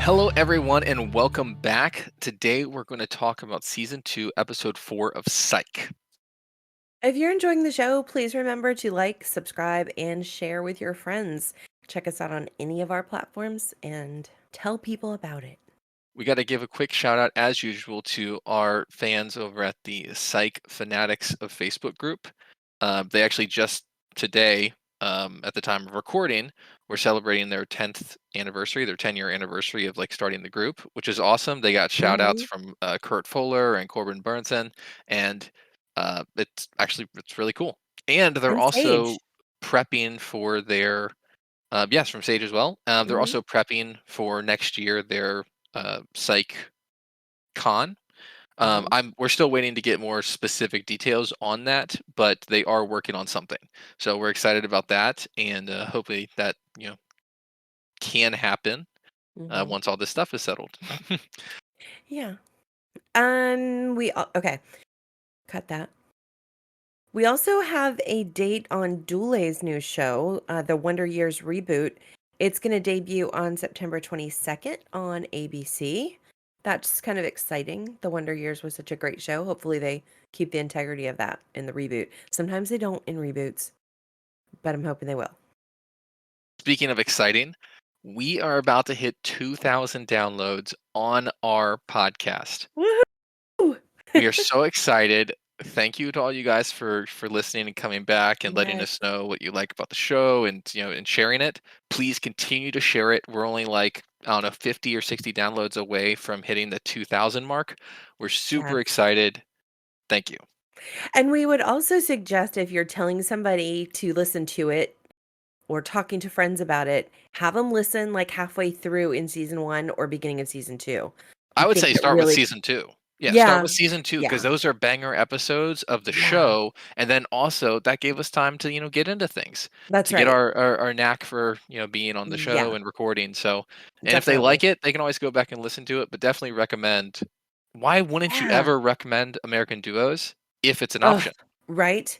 Hello, everyone, and welcome back. Today, we're going to talk about Season 2, Episode 4 of Psych. If you're enjoying the show, please remember to like, subscribe, and share with your friends. Check us out on any of our platforms and tell people about it. We got to give a quick shout out, as usual, to our fans over at the Psych Fanatics of Facebook group. They actually just today, at the time of recording, were celebrating their 10th anniversary, their 10-year anniversary of starting the group, which is awesome. They got shout outs from Kurt Fuller and Corbin Burnson, and it's really cool. And they're And also Sage. prepping for their yes, from Sage as well. They're also prepping for next year their Psych Con. We're still waiting to get more specific details on that, but they are working on something. So we're excited about that, and hopefully that can happen once all this stuff is settled. Yeah. Okay. Cut that. We also have a date on Doule's new show, The Wonder Years Reboot. It's going to debut on September 22nd on ABC. That's kind of exciting. The Wonder Years was such a great show. Hopefully they keep the integrity of that in the reboot. Sometimes they don't in reboots, but I'm hoping they will. Speaking of exciting, we are about to hit 2,000 downloads on our podcast. Woohoo! We are so excited. Thank you to all you guys for listening and coming back and letting Yes. us know what you like about the show and and sharing it. Please continue to share it. We're only I don't know 50 or 60 downloads away from hitting the 2,000 mark. We're super excited. Thank you. And we would also suggest if you're telling somebody to listen to it or talking to friends about it, have them listen like halfway through in season 1 or beginning of season 2. I would say start with season 2. Yeah, start with season 2 because those are banger episodes of the show, and then also that gave us time to get into things. That's to right. get our knack for being on the show and recording. So, and if they like it, they can always go back and listen to it. But definitely recommend. Why wouldn't you ever recommend American Duos if it's an option? Right?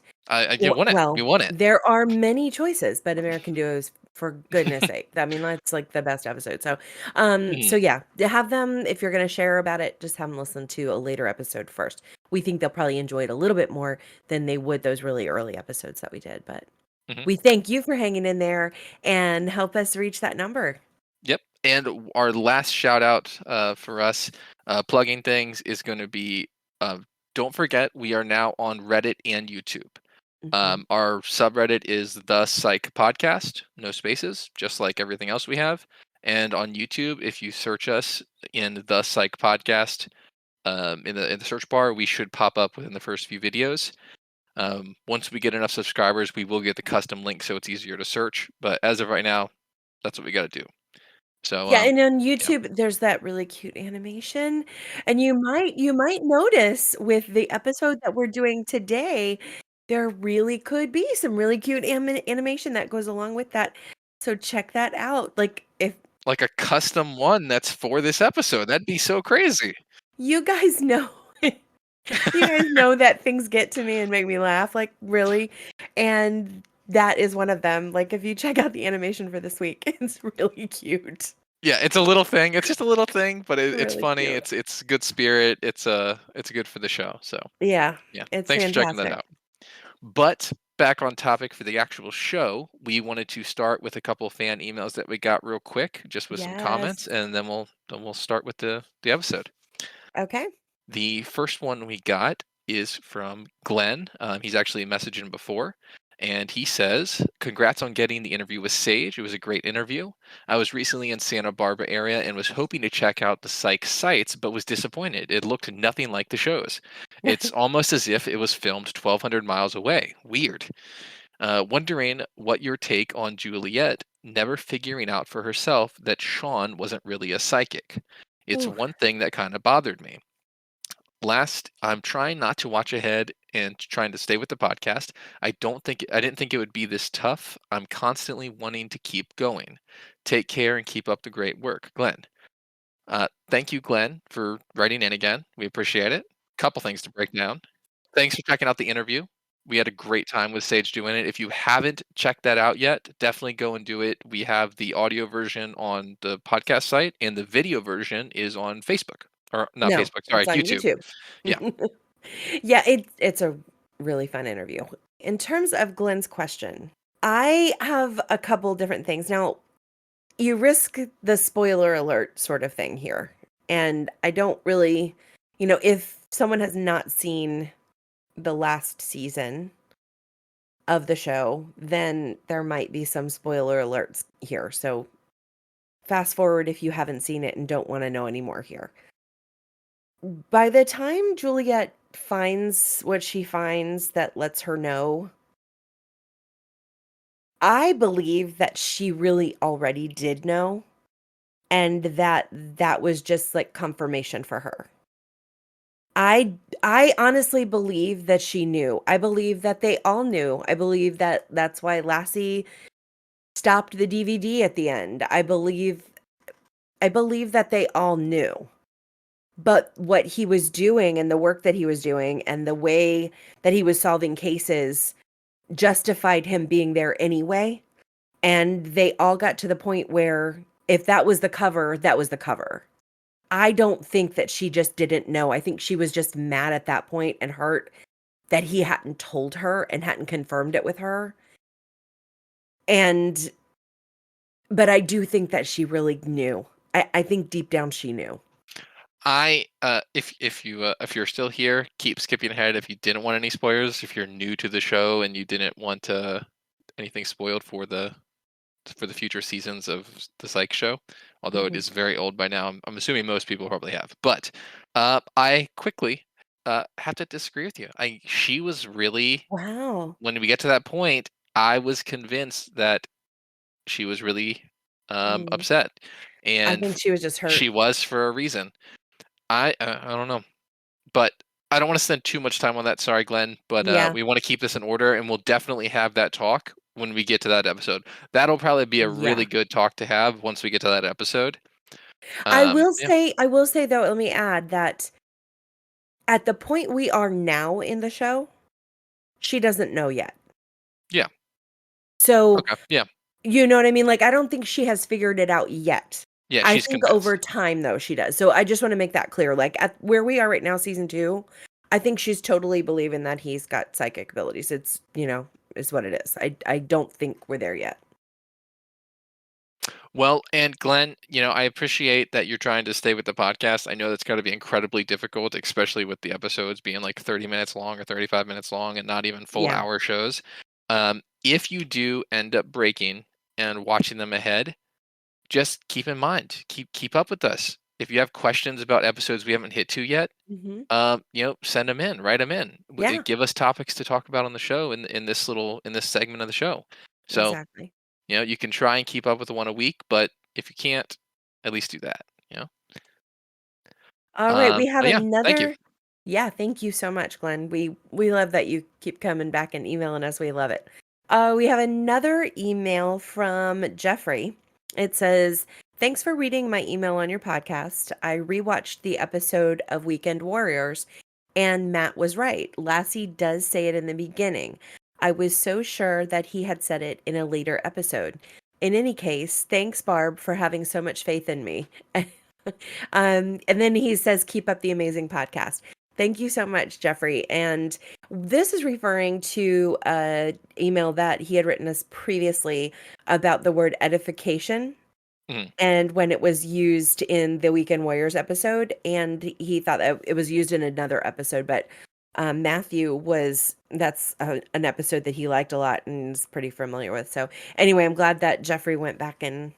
You want it. Well, You want it. there are many choices, but American Duos, for goodness sake. I mean, that's like the best episode. So, so yeah, have them, if you're going to share about it, just have them listen to a later episode first. We think they'll probably enjoy it a little bit more than they would those really early episodes that we did. But we thank you for hanging in there and help us reach that number. Yep. And our last shout out for us plugging things is going to be don't forget, we are now on Reddit and YouTube. Our subreddit is the Psych Podcast, no spaces, just like everything else we have. And on YouTube, if you search us in the Psych Podcast in the search bar, we should pop up within the first few videos. Once we get enough subscribers, we will get the custom link so it's easier to search. But as of right now, that's what we got to do. So yeah, and on YouTube, there's that really cute animation, and you might notice with the episode that we're doing today, there really could be some really cute animation that goes along with that. So check that out. Like a custom one that's for this episode. That'd be so crazy. You guys know that things get to me and make me laugh, like really, and that is one of them. Like if you check out the animation for this week, it's really cute. Yeah, it's a little thing. It's just a little thing, but it's Really funny. cute. It's good spirit. It's good for the show. So Yeah, yeah, it's thanks for checking that fantastic. out. But back on topic for the actual show, we wanted to start with a couple fan emails that we got real quick, just with some comments, and then we'll start with the episode. Okay. The first one we got is from Glenn. He's actually messaging before. And he says, congrats on getting the interview with Sage. It was a great interview. I was recently in Santa Barbara area and was hoping to check out the Psych sites, but was disappointed. It looked nothing like the shows. It's almost as if it was filmed 1,200 miles away. Weird. Wondering what your take on Juliet never figuring out for herself that Sean wasn't really a psychic. It's one thing that kind of bothered me. Last, I'm trying not to watch ahead and trying to stay with the podcast. I didn't think it would be this tough. I'm constantly wanting to keep going. Take care and keep up the great work, Glenn. Thank you, Glenn, for writing in again. We appreciate it. Couple things to break down. Thanks for checking out the interview. We had a great time with Sage doing it. If you haven't checked that out yet, definitely go and do it. We have the audio version on the podcast site, and the video version is on Facebook. Or not No, Facebook, sorry, it's on YouTube. YouTube. Yeah. Yeah, it's a really fun interview. In terms of Glenn's question, I have a couple different things. Now, you risk the spoiler alert sort of thing here. And I don't really, if someone has not seen the last season of the show, then there might be some spoiler alerts here. So fast forward if you haven't seen it and don't want to know any more here. By the time Juliet finds what she finds that lets her know, I believe that she really already did know, and that was just like confirmation for her. I honestly believe that she knew. I believe that they all knew. I believe that that's why Lassie stopped the DVD at the end. I believe that they all knew. But what he was doing and the work that he was doing and the way that he was solving cases justified him being there anyway. And they all got to the point where if that was the cover, that was the cover. I don't think that she just didn't know. I think she was just mad at that point and hurt that he hadn't told her and hadn't confirmed it with her. And, but I do think that she really knew. I think deep down she knew. If you're still here, keep skipping ahead. If you didn't want any spoilers, if you're new to the show and you didn't want anything spoiled for the future seasons of the Psych show, although it Mhm. is very old by now, I'm assuming most people probably have. But I quickly have to disagree with you. She was really, Wow. when we get to that point, I was convinced that she was really Mm. upset, I and think she was just hurt. she was for a reason. I don't know, but I don't want to spend too much time on that. Sorry, Glenn, but Yeah. we want to keep this in order, and we'll definitely have that talk when we get to that episode. That'll probably be a really Yeah. good talk to have once we get to that episode. Yeah, I will say though, let me add that at the point we are now in the show, she doesn't know yet. yeah, So, okay, yeah, you know what I mean? Like, I don't think she has figured it out yet. yeah. I She's think over convinced. time, though, she does. So I just want to make that clear. Like, at where we are right now, season 2, I think she's totally believing that he's got psychic abilities. It's, is what it is. I don't think we're there yet. Well, and Glenn, I appreciate that you're trying to stay with the podcast. I know that's got to be incredibly difficult, especially with the episodes being like 30 minutes long or 35 minutes long and not even full Yeah. hour shows. If you do end up breaking and watching them ahead, just keep in mind, keep up with us. If you have questions about episodes we haven't hit to yet, Hmm. send them in, write them in. Yeah, Give us topics to talk about on the show in this segment of the show. So exactly. you can try and keep up with the one a week, but if you can't, at least do that. All right, we have But yeah, thank you. another. Yeah, thank you so much, Glenn. We love that you keep coming back and emailing us. We love it. We have another email from Jeffrey. It says, "Thanks for reading my email on your podcast. I rewatched the episode of Weekend Warriors, and Matt was right. Lassie does say it in the beginning. I was so sure that he had said it in a later episode. In any case, thanks, Barb, for having so much faith in me." And then he says, "Keep up the amazing podcast." Thank you so much, Jeffrey. And this is referring to an email that he had written us previously about the word edification Mhm. and when it was used in the Weekend Warriors episode. And he thought that it was used in another episode, but that's an episode that he liked a lot and is pretty familiar with. So anyway, I'm glad that Jeffrey went back and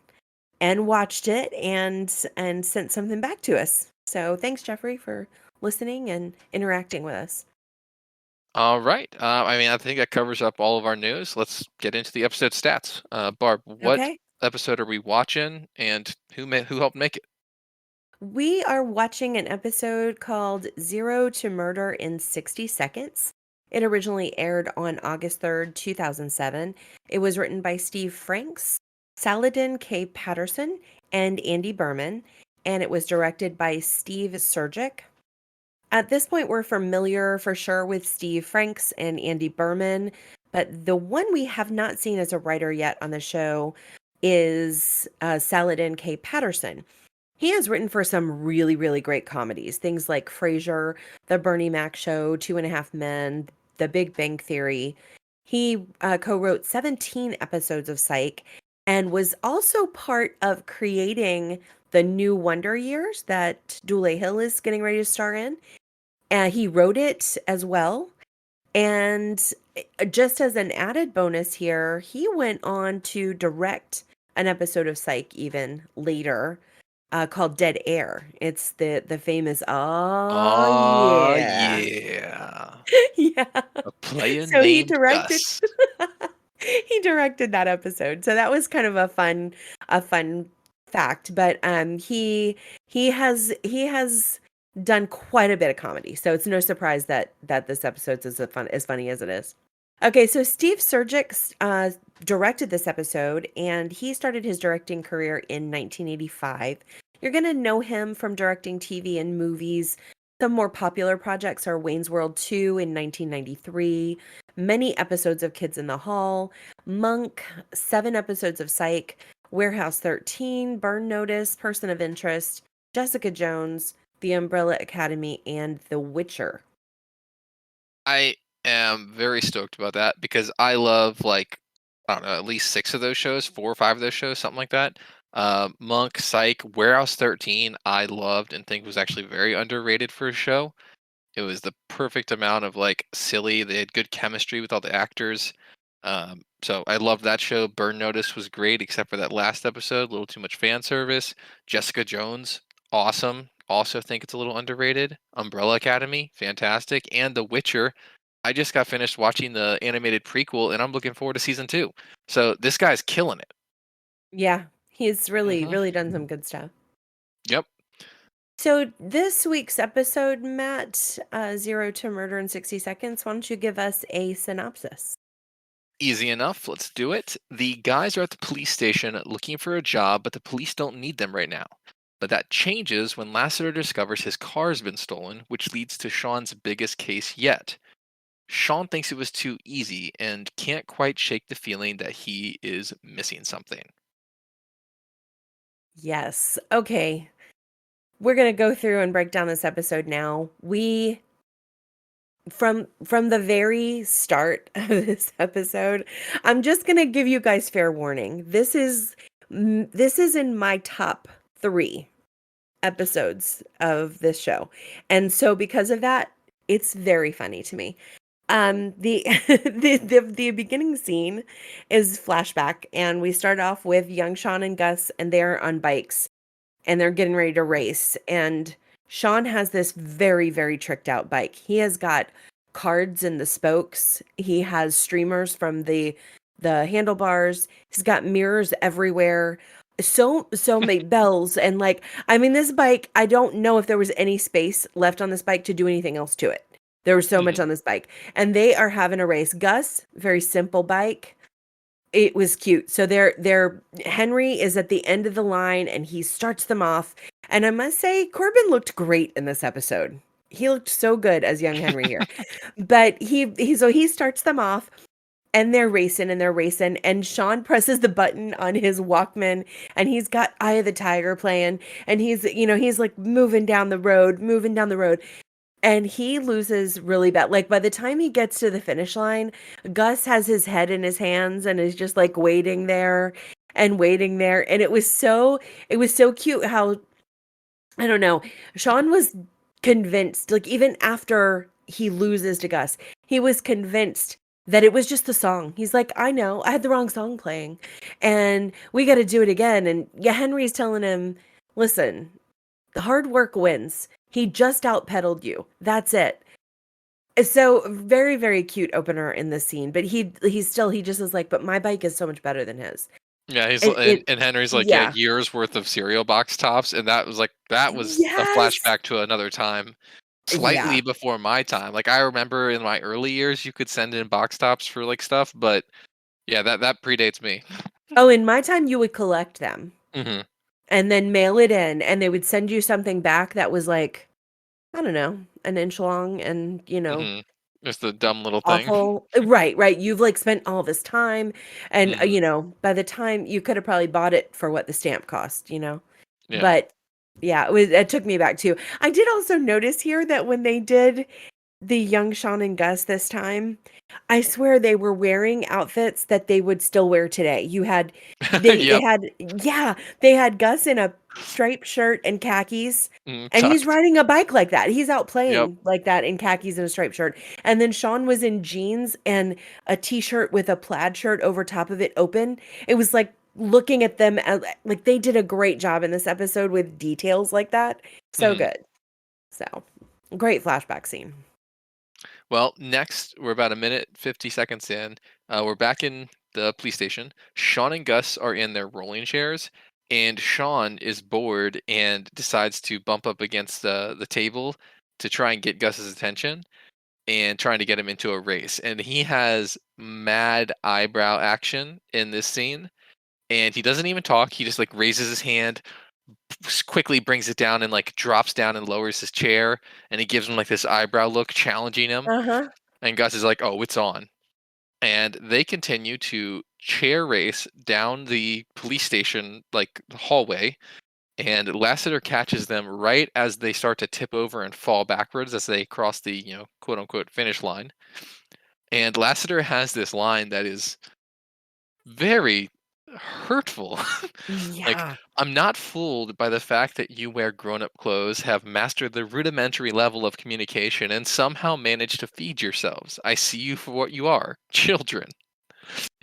watched it and sent something back to us. So thanks, Jeffrey, for listening and interacting with us. All right. I think that covers up all of our news. Let's get into the episode stats. Barb, what Okay. episode are we watching, and who helped make it? We are watching an episode called Zero to Murder in 60 Seconds. It originally aired on August 3rd, 2007. It was written by Steve Franks, Saladin K Patterson, and Andy Berman, and it was directed by Steve Surgic. At this point, we're familiar for sure with Steve Franks and Andy Berman, but the one we have not seen as a writer yet on the show is Saladin K Patterson. He has written for some really, really great comedies, things like Frasier, The Bernie Mac Show, Two and a Half Men, The Big Bang Theory. He co-wrote 17 episodes of Psych and was also part of creating the new Wonder Years that Dule Hill is getting ready to star in. He wrote it as well. And just as an added bonus here, he went on to direct an episode of Psych even later called Dead Air. It's the famous "Oh Oh, yeah." yeah. Yeah. A player So he named directed Gus. he directed that episode. So that was kind of a fun fact, but he has done quite a bit of comedy. So it's no surprise that this episode is as funny as it is. Okay, so Steve Surjik directed this episode, and he started his directing career in 1985. You're going to know him from directing TV and movies. Some more popular projects are Wayne's World 2 in 1993, many episodes of Kids in the Hall, Monk, 7 episodes of Psych, Warehouse 13, Burn Notice, Person of Interest, Jessica Jones, The Umbrella Academy, and The Witcher. I am very stoked about that because I love like I don't know at least 6 of those shows, 4 or 5 of those shows, something like that. Monk, Psych, Warehouse 13, I loved and think was actually very underrated for a show. It was the perfect amount of like silly. They had good chemistry with all the actors. So I loved that show. Burn Notice was great, except for that last episode, a little too much fan service. Jessica Jones, awesome. Also think it's a little underrated. Umbrella Academy, fantastic. And The Witcher. I just got finished watching the animated prequel, and I'm looking forward to season 2. So this guy's killing it. Yeah, he's really, Hmm. really done some good stuff. Yep. So this week's episode, Matt, Zero to Murder in 60 Seconds, why don't you give us a synopsis? Easy enough. Let's do it. The guys are at the police station looking for a job, but the police don't need them right now. But that changes when Lassiter discovers his car's been stolen, which leads to Sean's biggest case yet. Sean thinks it was too easy and can't quite shake the feeling that he is missing something. Yes. Okay. We're going to go through and break down this episode now. We from the very start of this episode, I'm just going to give you guys fair warning. This is in my top 3 episodes of this show. And so because of that, it's very funny to me. The, the beginning scene is flashback, and we start off with young Sean and Gus, and they're on bikes and they're getting ready to race. And Sean has this very, very tricked out bike. He has got cards in the spokes. He has streamers from the handlebars. He's got mirrors everywhere. So many bells, and like, I mean, this bike, I don't know if there was any space left on this bike to do anything else to it. There was so much Mhm. on this bike, and they are having a race. Gus, very simple bike. It was cute. So they're Henry is at the end of the line, and he starts them off. And I must say, Corbin looked great in this episode. He looked so good as young Henry here. But he starts them off, and they're racing, and Sean presses the button on his Walkman, and he's got Eye of the Tiger playing, and he's like moving down the road, and he loses really bad. Like, by the time he gets to the finish line, Gus has his head in his hands and is just like waiting there and waiting there. And it was so cute how, I don't know, Sean was convinced, like, even after he loses to Gus, he was convinced that it was just the song. He's like, I know, I had the wrong song playing, and we got to do it again. And yeah, Henry's telling him, listen, the hard work wins. He just outpedaled you. That's it. So very, very cute opener in this scene. But he just is like, but my bike is so much better than his. Yeah, And it and Henry's like, yeah, yeah. years worth of cereal box tops, and that was a Yes. flashback to another time, Yeah. slightly before my time. Like I remember in my early years, you could send in box tops for like stuff, but yeah, that predates me. Oh, in my time you would collect them Hmm. and then mail it in, and they would send you something back that was like I don't know, an inch long and, Mhm. Just a dumb little thing. awful. Right. You've, like, spent all this time and, Mhm. by the time you could have probably bought it for what the stamp cost, Yeah. But, yeah, it took me back too. I did also notice here that when they did the young Sean and Gus this time, I swear they were wearing outfits that they would still wear today. You had they Yep. had yeah, they had Gus in a striped shirt and khakis, and he's Tucked. riding a bike like that. He's out Yep. playing like that in khakis and a striped shirt. And then Sean was in jeans and a t-shirt with a plaid shirt over top of it open. It was like looking at them like they did a great job in this episode with details like that. So Mhm. good. So, great flashback scene. Well, next, we're about a minute, 50 seconds in. We're back in the police station. Sean and Gus are in their rolling chairs, and Sean is bored and decides to bump up against the table to try and get Gus's attention and trying to get him into a race. And he has mad eyebrow action in this scene, and he doesn't even talk. He just like raises his hand, quickly brings it down, and like drops down and lowers his chair, and he gives him like this eyebrow look, challenging him. Uh-huh. And Gus is like, "Oh, it's on." And they continue to chair race down the police station like hallway, and Lassiter catches them right as they start to tip over and fall backwards as they cross the, quote unquote finish line. And Lassiter has this line that is very hurtful. Like, Yeah. I'm not fooled by the fact that you wear grown up clothes, have mastered the rudimentary level of communication, and somehow managed to feed yourselves. I see you for what you are, children.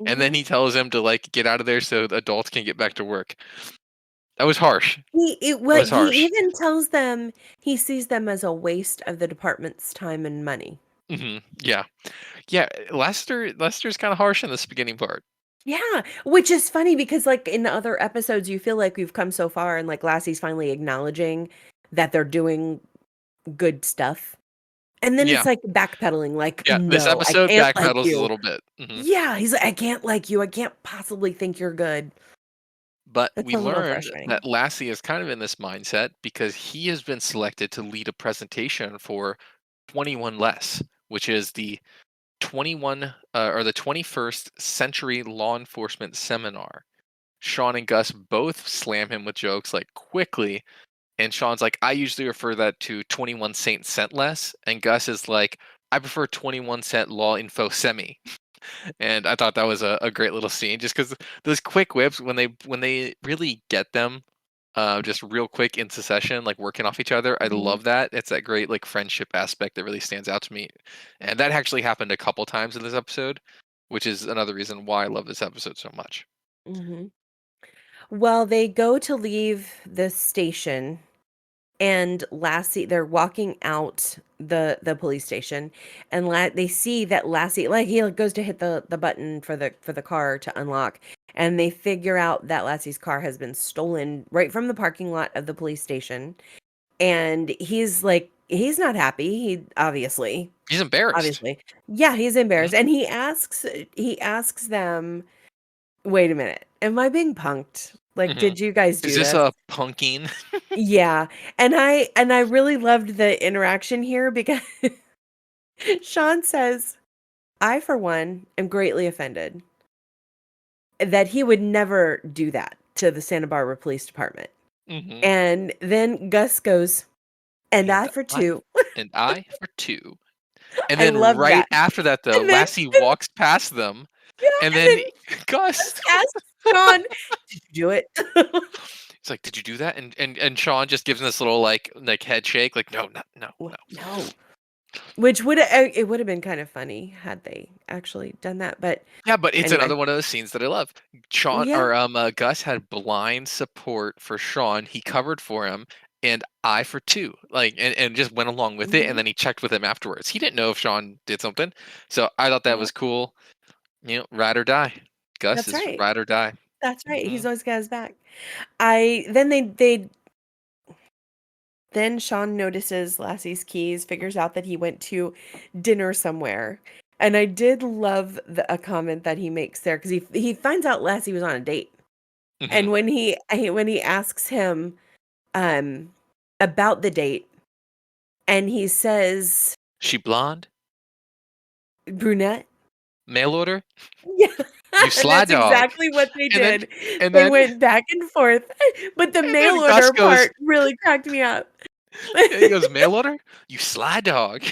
And then Mhm. he tells him to like get out of there so the adults can get back to work. That was harsh. That was He harsh. even tells them he sees them as a waste of the department's time and money. Yeah. Yeah. Lester's kind of harsh in this beginning part. Yeah, which is funny because, like, in the other episodes, you feel like we've come so far and, like, Lassie's finally acknowledging that they're doing good stuff. And then it's, Yeah. like, backpedaling, like, Yeah. This "No, I episode can't like backpedals a you." little bit. Yeah, he's like, "I can't like you. I can't possibly think you're good." But It's we a little learned frustrating. that Lassie is kind of in this mindset because he has been selected to lead a presentation for 21 Less, which is the 21st century law enforcement seminar. Sean and Gus both slam him with jokes like quickly, and Sean's like, I usually refer that to 21 Cent Less, and Gus is like, I prefer 21 Cent Law Info Semi. And I thought that was a great little scene, just because those quick whips when they really get them, just real quick in succession, like working off each other. I Mhm, love that. It's that great like friendship aspect that really stands out to me, and that actually happened a couple times in this episode, which is another reason why I love this episode so much. mhm. Well, they go to leave the station and Lassie they're walking out the police station and they see that Lassie like he goes to hit the button for the car to unlock and they figure out that Lassie's car has been stolen right from the parking lot of the police station and he's like he's not happy he He's embarrassed. obviously yeah he's Mhm, embarrassed and he asks them wait a minute am I being punked like mhm. did you guys Is do this this. a punking? Yeah, and I really loved the interaction here because Sean says, "I, for one, am greatly offended that he would never do that to the Santa Barbara Police Department." Hmm. And then Gus goes, "And And I, for I two." and I for two. And I then love right that. after that, though, And then Lassie walks past them, yeah, and and then then Gus, Gus asks Sean, "Did you do it?" he's like, "Did you do that?" And Sean just gives him this little like head shake, like, "No, no, no, Well, no." no. Which would it would have been kind of funny had they actually done that, but Yeah, but it's anyway. another one of those scenes that I love. Sean Yeah, or Gus had blind support for Sean. He covered for him, and I for two, like, and just went along with it. And mhm, then he checked with him afterwards. He didn't know if Sean did something, so I thought that yeah, was cool. Ride or die. Gus that's is right. ride or die. That's right, Hmm. he's always got his back. I they then Sean notices Lassie's keys, figures out that he went to dinner somewhere, and I did love a comment that he makes there because he finds out Lassie was on a date, Hmm. and when he asks him, um, about the date, And he says, She blonde? brunette. Mail order? Yeah, You and sly that's dog. exactly what they And then did. and They then went back and forth, but the and mail then Gus order goes, part really cracked me up. and he goes, "Mail order? You sly dog."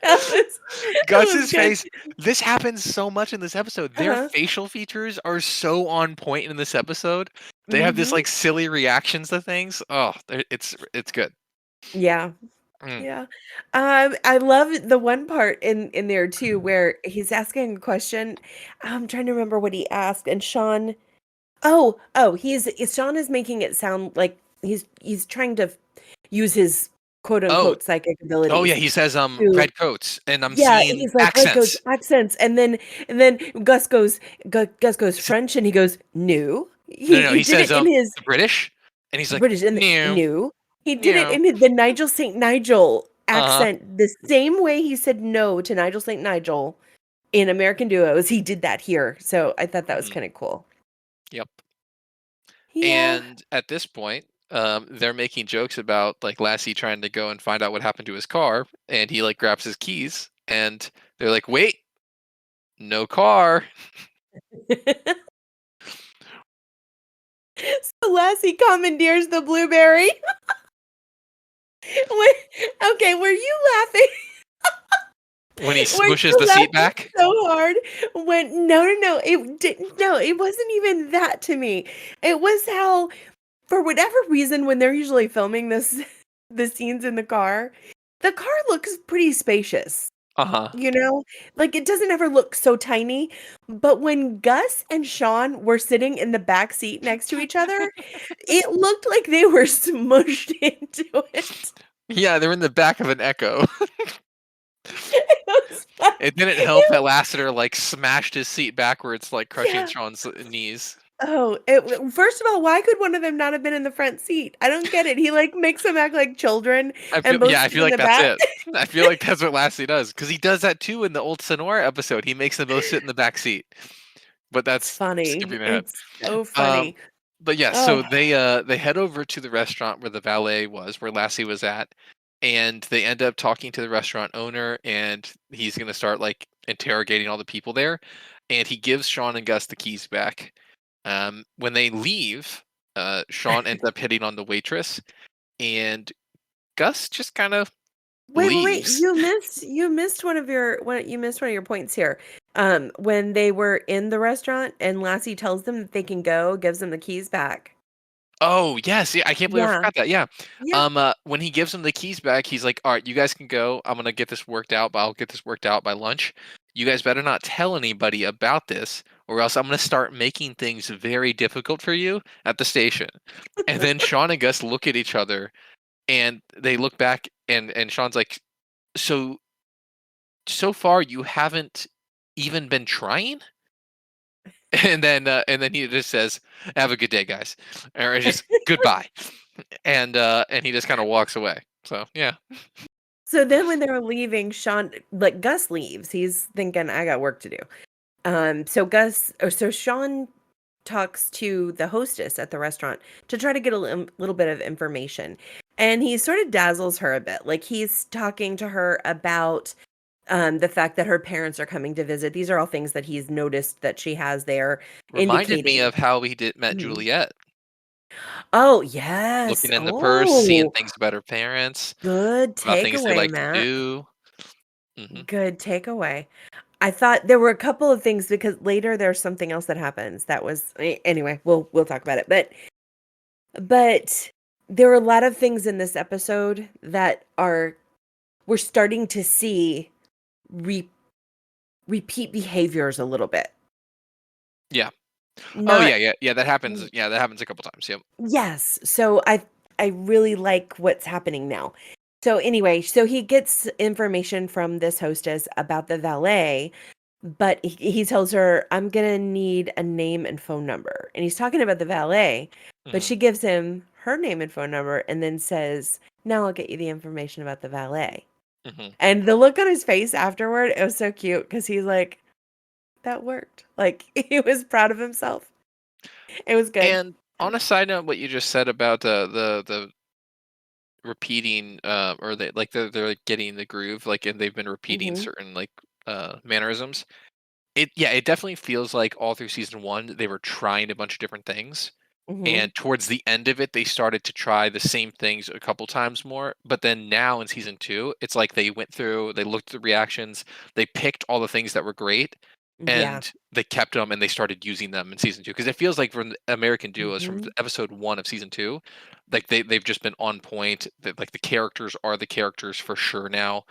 That was Gus's good. face, this happens so much in this episode. Their Uh-huh. facial features are so on point in this episode. They have this, Mhm. like, silly reactions to things. Oh, it's good. Yeah. Mm. Yeah. I love the one part in there too where he's asking a question. I'm trying to remember what he asked, and Sean Sean is making it sound like he's trying to use his quote Oh, unquote psychic oh, yeah, abilities he says, to "Red coats," and I'm yeah, seeing he's like, "Red goes accents. accents," and then Gus goes French, and he goes, "No." No, no, He he did says, it in his "The British?" And he's like, British and "No, no. He did it no." in the Nigel St. Nigel Uh-huh. accent the same way he said no to Nigel St. Nigel in American Duos. He did that here. So I thought that was Mhm. kind of cool. Yep. Yeah. And at this point, they're making jokes about like Lassie trying to go and find out what happened to his car, and he like grabs his keys, and they're like, "Wait, no car." So Lassie commandeers the blueberry. Okay, were you laughing? When he Were smushes you the seat laughing back. so hard when no, it didn't no, it wasn't even that to me. It was how for whatever reason, when they're usually filming this the scenes in the car looks pretty spacious, Uh-huh. you know? Like, it doesn't ever look so tiny, but when Gus and Sean were sitting in the back seat next to each other, it looked like they were smushed into it. Yeah, they're in the back of an Echo. It was like It didn't help that it Lassiter like smashed his seat backwards, like crushing yeah. Sean's knees. Oh, first of all, why could one of them not have been in the front seat? I don't get it. He, like, makes them act like children and both I sit feel in like the that's back. it. I feel like that's what Lassie does because he does that too in the old Sonora episode. He makes them both sit in the back seat, but It's that's funny. skipping ahead. It's so Um, funny. but yeah, Oh. so they head over to the restaurant where the valet was, where Lassie was at, and they end up talking to the restaurant owner, and he's gonna start like interrogating all the people there, and he gives Sean and Gus the keys back. When they leave, Sean ends up hitting on the waitress, and Gus just kind of Wait, leaves. you missed one of your points here. When they were in the restaurant and Lassie tells them that they can go, gives them the keys back. Oh, yes, yeah, I can't believe I Yeah. forgot that, yeah. Yeah. When he gives him the keys back, he's like, "Alright, you guys can go. I'm gonna get this worked out, but I'll get this worked out by lunch. You guys better not tell anybody about this, or else I'm gonna start making things very difficult for you at the station." And then Sean and Gus look at each other, and they look back, and Sean's like, "So so far you haven't even been trying?" And then he just says, "Have a good day, guys," or just goodbye, and he just kind of walks away. So yeah. So then when they're leaving, like Gus leaves. He's thinking, I got work to do. So Sean talks to the hostess at the restaurant to try to get a little bit of information. And he sort of dazzles her a bit. Like he's talking to her about the fact that her parents are coming to visit. These are all things that he's noticed that she has there, Reminded me indicating. of how we did met Mhm. Juliet, Oh, yes. looking in the purse, seeing Oh, things about her parents, good about things they takeaway, like to Matt. do. Hmm. Good takeaway. I thought there were a couple of things because later there's something else that happens that was anyway, we'll talk about it. But there were a lot of things in this episode that are we're starting to see re- repeat behaviors a little bit. Yeah. Oh Not yeah, yeah, yeah. That happens. Yeah, that happens a couple times. Yep. yes. So I really like what's happening now. So anyway, so he gets information from this hostess about the valet, but he tells her, I'm gonna need a name and phone number. And he's talking about the valet, but Hmm. she gives him her name and phone number and then says, now I'll get you the information about the valet. Hmm. And the look on his face afterward, it was so cute because he's like, that worked. Like he was proud of himself. It was good. And on a side note, what you just said about the repeating, or they're like getting the groove, like, and they've been repeating Mhm. certain like mannerisms. It definitely feels like all through season one they were trying a bunch of different things, Mhm. and towards the end of it they started to try the same things a couple times more. But then now in season two, it's like they went through, they looked at the reactions, they picked all the things that were great, Yeah. and they kept them and they started using them in season two, because it feels like from the American duos from Mhm. episode one of season two, like they've just been on point. That like the characters are the characters for sure now,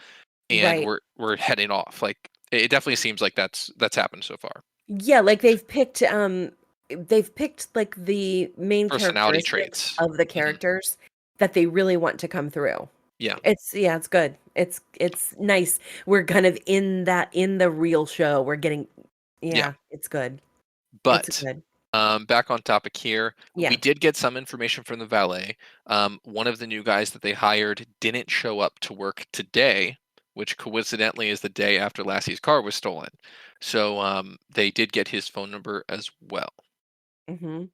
and Right. we're heading off. Like it definitely seems like that's happened so far. Yeah, like they've picked like the main Personality characteristics traits. of the Mhm. characters that they really want to come through. Yeah, Yeah, it's good. It's nice. We're kind of in the real show. We're getting yeah. yeah, it's good. It's But good. back on topic here, we Yeah. did get some information from the valet. One of the new guys that they hired didn't show up to work today, which coincidentally is the day after Lassie's car was stolen. So they did get his phone number as well. Mhm.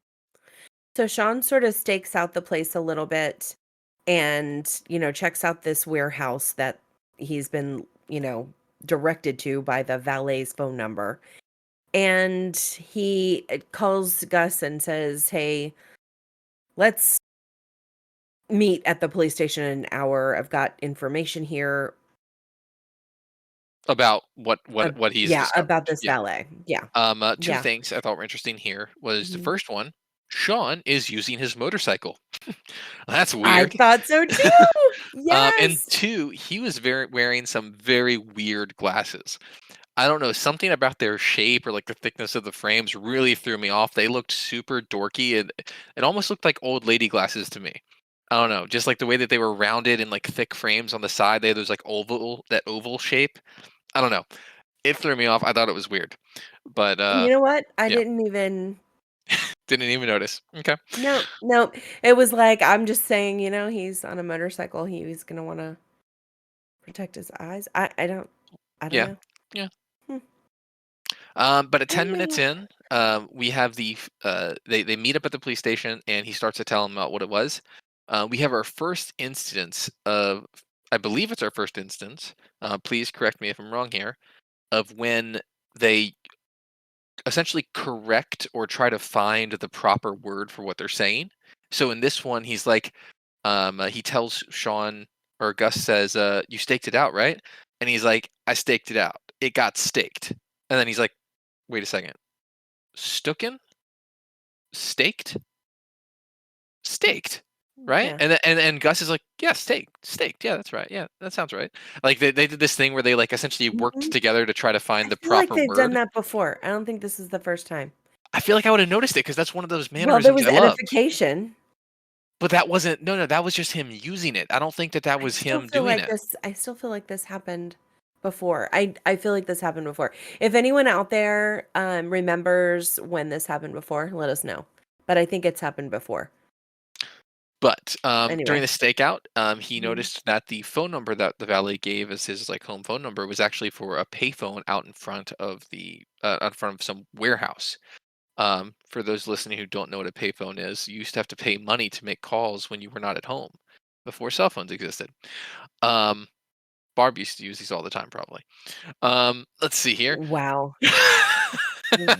So Sean sort of stakes out the place a little bit and, checks out this warehouse that he's been, directed to by the valet's phone number. And he calls Gus and says, "Hey, let's meet at the police station in an hour. I've got information here About what he's yeah, discovered. about this Yeah. valet." Yeah. Two Yeah. things I thought were interesting here was the Mhm. first one, Sean is using his motorcycle. That's I weird. thought so too. And Yes. two, he was wearing some very weird glasses. I don't know, something about their shape or like the thickness of the frames really threw me off. They looked super dorky, and it almost looked like old lady glasses to me. I don't know, just like the way that they were rounded and like thick frames on the side. They had those like oval shape. I don't know. It threw me off. I thought it was weird. But You know what? I yeah, didn't even didn't even notice. Okay. no, no. It was like I'm just saying, he's on a motorcycle. He's gonna want to protect his eyes. I don't Yeah. know. Yeah. Hmm, But at I 10 don't minutes know. in, we have they meet up at the police station, and he starts to tell him about what it was. We have our first instance of, I believe it's our first instance. Please correct me if I'm wrong here. Of when they essentially correct or try to find the proper word for what they're saying. So in this one, he's like, he tells Sean, or Gus says, "You staked it out, right?" And he's like, "I staked it out. It got staked." And then he's like, "Wait a second. Stooken? Staked? Staked, right?" Yeah. And Gus is like, "Yeah, staked. Yeah, that's right. Yeah, that sounds right." Like they did this thing where they like essentially worked Mhm. together to try to I find the feel like proper they've done word. that before. I don't think this is the first time. I feel like I would have noticed it because that's one of those Well, there mannerisms was I love. edification. But that wasn't, no, that was just him using it. I don't think that was him doing it. I still feel like this happened before. I feel like this happened before. If anyone out there remembers when this happened before, let us know. But I think it's happened before. But during Anyway. the stakeout, he Mhm. noticed that the phone number that the valet gave as his like home phone number was actually for a payphone out in front of some warehouse. For those listening who don't know what a payphone is, you used to have to pay money to make calls when you were not at home before cell phones existed. Um, Barb used to use these all the time, probably. Let's see here. Wow.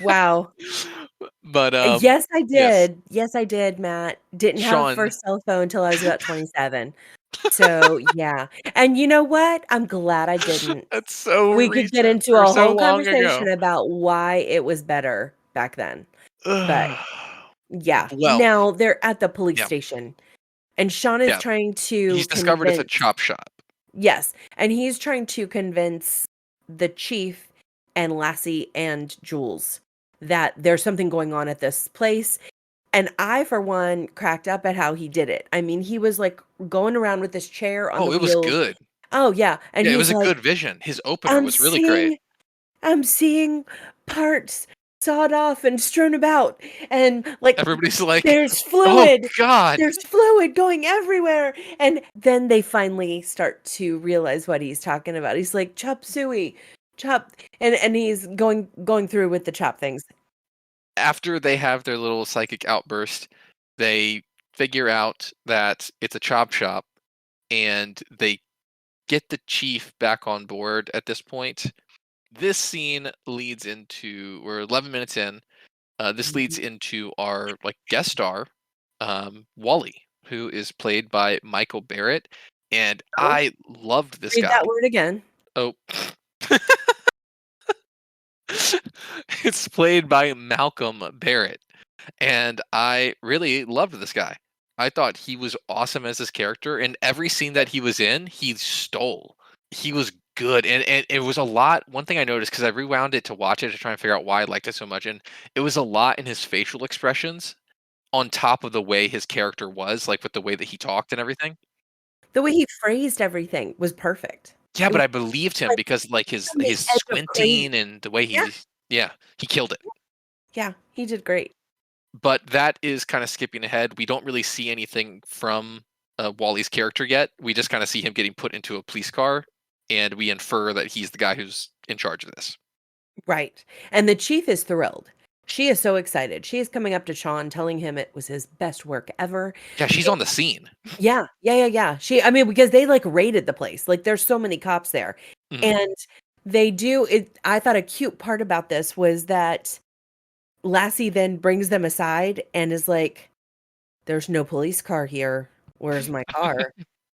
Wow. But Yes, I yes, did. Yes, I did, Matt. Didn't have a Sean. first cell phone until I was about 27. So, yeah. And you know what? I'm glad I didn't. That's so We could get recent into or a so whole long ago. conversation about why it was better back then. But yeah. Well, Now they're at the police yeah, station and Sean is yeah. trying to He's discovered it's a convince chop shop. yes, and he's trying to convince the chief and Lassie and Jules that there's something going on at this place. And I, for one, cracked up at how he did it. I mean, he was like going around with this chair on the Oh, it was wheels. good. Oh, yeah. And Yeah, it he's was a like, good vision. His opener I'm was really great. seeing I'm seeing parts sawed off and strewn about, and, like, Everybody's like, there's "Oh fluid god." there's fluid going everywhere, and then they finally start to realize what he's talking about. He's like, "Chop suey, chop," and he's going through with the chop things. After they have their little psychic outburst, they figure out that it's a chop shop, and they get the chief back on board at this point. This scene leads into, we're 11 minutes in. This leads Mhm. into our like guest star, Wally, who is played by Michael Barrett, and Oh, I loved this read guy. that word again. Oh, it's played by Malcolm Barrett, and I really loved this guy. I thought he was awesome as his character, and every scene that he was in, he stole. He was good, and it was a lot. One thing I noticed, because I rewound it to watch it to try and figure out why I liked it so much, and it was a lot in his facial expressions on top of the way his character was, like with the way that he talked and everything. The way he phrased everything was perfect. Yeah, It but was I believed him like because like on the his edge of crazy. squinting and the way Yeah, yeah, he killed it. yeah, he did great. But that is kind of skipping ahead. We don't really see anything from Wally's character yet. We just kind of see him getting put into a police car, and we infer that he's the guy who's in charge of this. Right. And the chief is thrilled. She is so excited. She is coming up to Sean, telling him it was his best work ever. Yeah, she's on the scene. Yeah, yeah, yeah, yeah. I mean, because they like raided the place. Like there's so many cops there. Mhm. And they do it. I thought a cute part about this was that Lassie then brings them aside and is like, there's no police car here. Where's my car?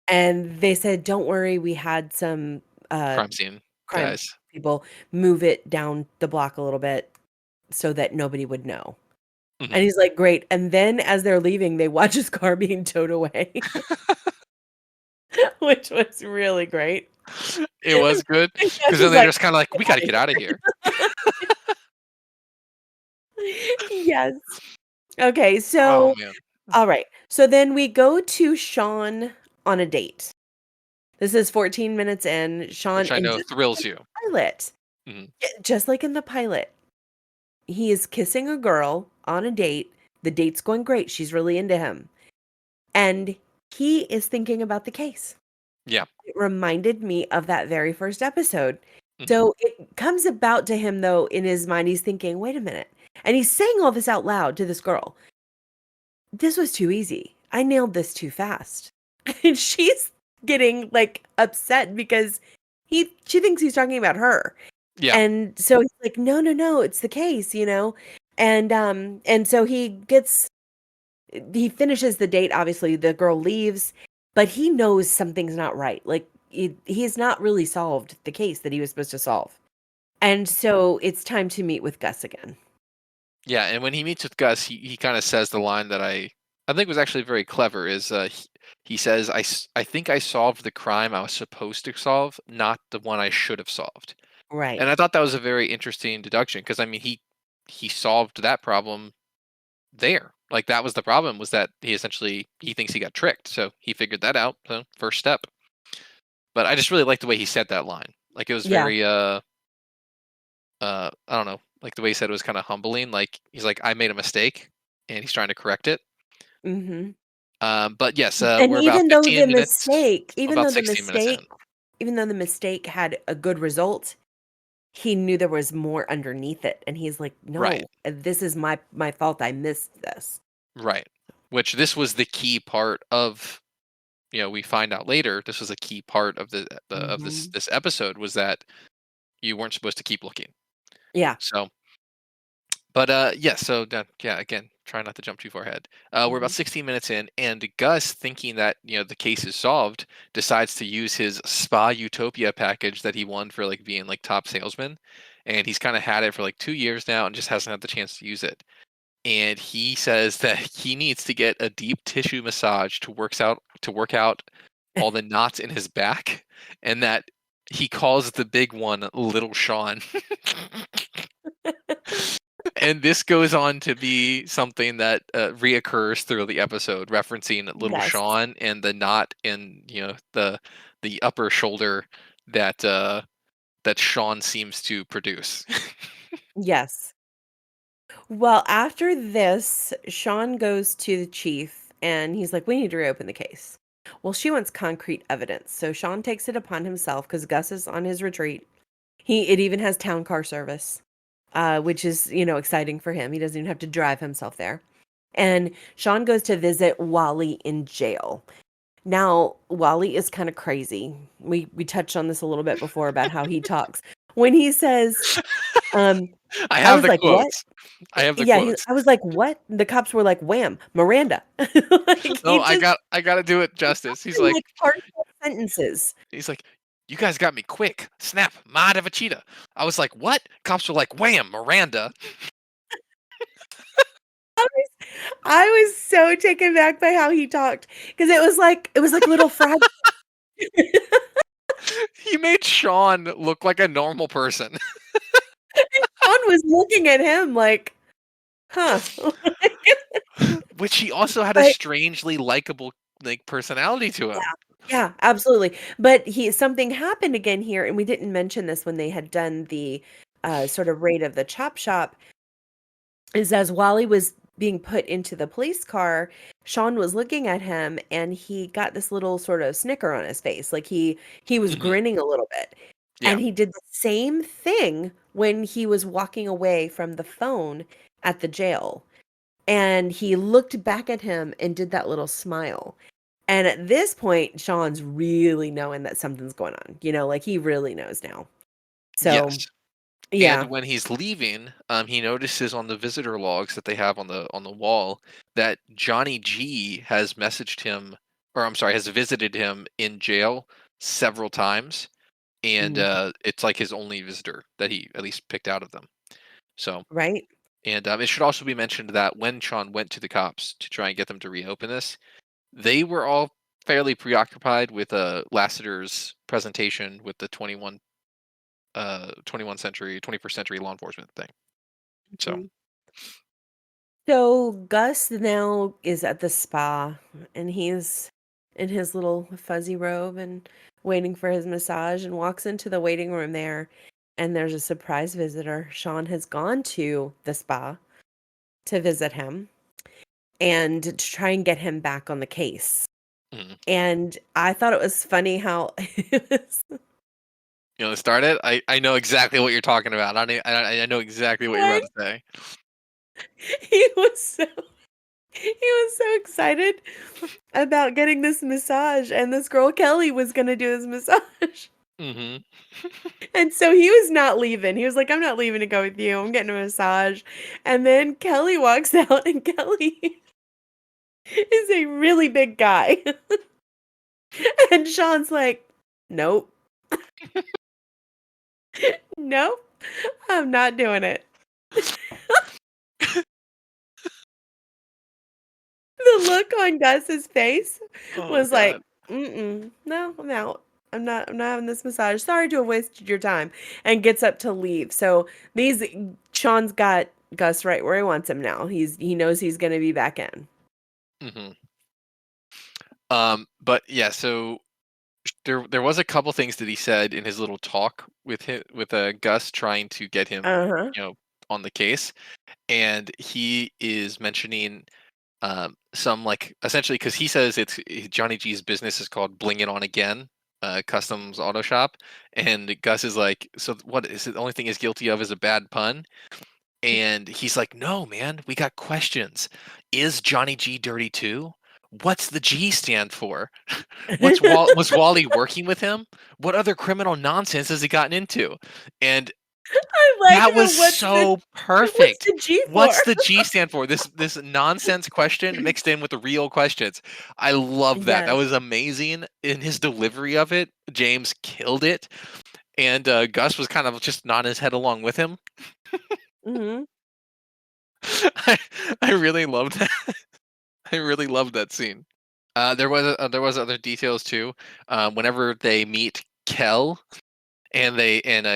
And they said, don't worry, we had some Crime scene, crime guys. people move it down the block a little bit so that nobody would know. Mhm. And he's like, great. And then as they're leaving, they watch his car being towed away, which was really great. It was good And because Gus then is they're like, just kind of like, we got to get out of here. yes. Okay, Oh so man, all right. So then we go to Sean on a date. This is 14 minutes in. Sean, which I and know just thrills like you. the pilot, Mhm. just like in the pilot, he is kissing a girl on a date. The date's going great. She's really into him. And he is thinking about the case. Yeah. It reminded me of that very first episode. Mhm. So it comes about to him, though, in his mind, he's thinking, wait a minute. And he's saying all this out loud to this girl. This was too easy. I nailed this too fast. And she's getting like upset because she thinks he's talking about her. Yeah. And so he's like, no, no, no, it's the case. And so he finishes the date, obviously, the girl leaves, but he knows something's not right. Like he's not really solved the case that he was supposed to solve. And so it's time to meet with Gus again. Yeah, and when he meets with Gus, he kind of says the line that I think was actually very clever. Is he says, I think I solved the crime I was supposed to solve, not the one I should have solved." Right. And I thought that was a very interesting deduction because I mean he solved that problem there. Like that was the problem, was that he thinks he got tricked, so he figured that out. So first step. But I just really liked the way he said that line. Like it was Yeah. very I don't know, like the way he said it was kind of humbling. Like he's like, I made a mistake, and he's trying to correct it. Mhm. But yes, And we're about 15 minutes, even about though the 16 minutes in. mistake even though the mistake had a good result, he knew there was more underneath it, and he's like, Right, "No, this is my fault, I missed this." right. Which this was the key part of. We find out later this was a key part of of this Mhm. this episode, was that you weren't supposed to keep looking. Yeah. So, but yeah. So that, yeah, again, try not to jump too far ahead. We're about Mhm. 16 minutes in, and Gus, thinking that the case is solved, decides to use his Spa Utopia package that he won for like being like top salesman, and he's kind of had it for like 2 years now and just hasn't had the chance to use it. And he says that he needs to get a deep tissue massage to work out all the knots in his back, and that he calls the big one Little Sean. And this goes on to be something that reoccurs through the episode, referencing Little Yes. Sean and the knot in the upper shoulder that that Sean seems to produce. Yes. Well, after this, Sean goes to the chief and he's like, "We need to reopen the case." Well, she wants concrete evidence. So Sean takes it upon himself because Gus is on his retreat. It even has town car service, which is, exciting for him. He doesn't even have to drive himself there. And Sean goes to visit Wally in jail. Now, Wally is kind of crazy. We touched on this a little bit before about how he talks. When he says, um, I I have was the like, "What?" quotes. I have the Yeah, quotes. I was like, "What?" The cops were like, "Wham, Miranda." Like No, he just I gotta do it justice. He's in like, like partial sentences. he's like, you guys got me quick. Snap, mod of a cheetah. I was like, what? Cops were like, wham, Miranda. I was so taken back by how he talked because it was like little frag. He made Sean look like a normal person. Sean was looking at him like, "Huh." Which he also had a But strangely likable like personality to yeah, him. yeah, absolutely. But he something happened again here, and we didn't mention this when they had done the sort of raid of the chop shop. Is as Wally was being put into the police car, Sean was looking at him, and he got this little sort of snicker on his face, like he was Hmm. grinning a little bit. Yeah. And he did the same thing when he was walking away from the phone at the jail. And he looked back at him and did that little smile. And at this point, Sean's really knowing that something's going on, like he really knows now. So, Yes. And yeah. when he's leaving, he notices on the visitor logs that they have on the wall that Johnny G has messaged him, or I'm sorry, has visited him in jail several times, and Mhm. it's like his only visitor that he at least picked out of them. So, Right? and it should also be mentioned that when Sean went to the cops to try and get them to reopen this, they were all fairly preoccupied with Lassiter's presentation with the 21 century 21st century law enforcement thing. So. Mhm. So Gus now is at the spa, and he's in his little fuzzy robe and waiting for his massage, and walks into the waiting room there, and there's a surprise visitor. Sean has gone to the spa to visit him and to try and get him back on the case. Mhm. And I thought it was funny how it was You know, start it. I know exactly what you're talking about. I know exactly what you're when about to say. he was so he was so excited about getting this massage, and this girl Kelly was gonna do his massage. Hmm. And so he was not leaving. He was like, "I'm not leaving to go with you. I'm getting a massage." And then Kelly walks out, and Kelly is a really big guy. And Sean's like, "Nope, nope, I'm not doing it." The look on Gus's face Oh was God. like, "Mm-mm, no, I'm out. I'm not having this massage. Sorry to have wasted your time." And gets up to leave. So these Sean's got Gus right where he wants him now. He knows he's gonna be back in. Hmm. But yeah, so there was a couple things that he said in his little talk with Gus trying to get him, Uh-huh. on the case, and he is mentioning some like essentially because he says Johnny G's business is called Bling It On Again, customs auto shop, and Gus is like, so what is it? The only thing he's guilty of is a bad pun, and he's like, no, man, we got questions. Is Johnny G dirty too? What's the G stand for? Was Wally working with him? What other criminal nonsense has he gotten into? And I like that was the so what's perfect. the G for? What's the G stand for? This nonsense question mixed in with the real questions. I love that. That Yes. was amazing in his delivery of it. James killed it, and Gus was kind of just nodding his head along with him. Mhm. I, I really loved that. I really loved that scene. There was other details too. Whenever they meet Kel, and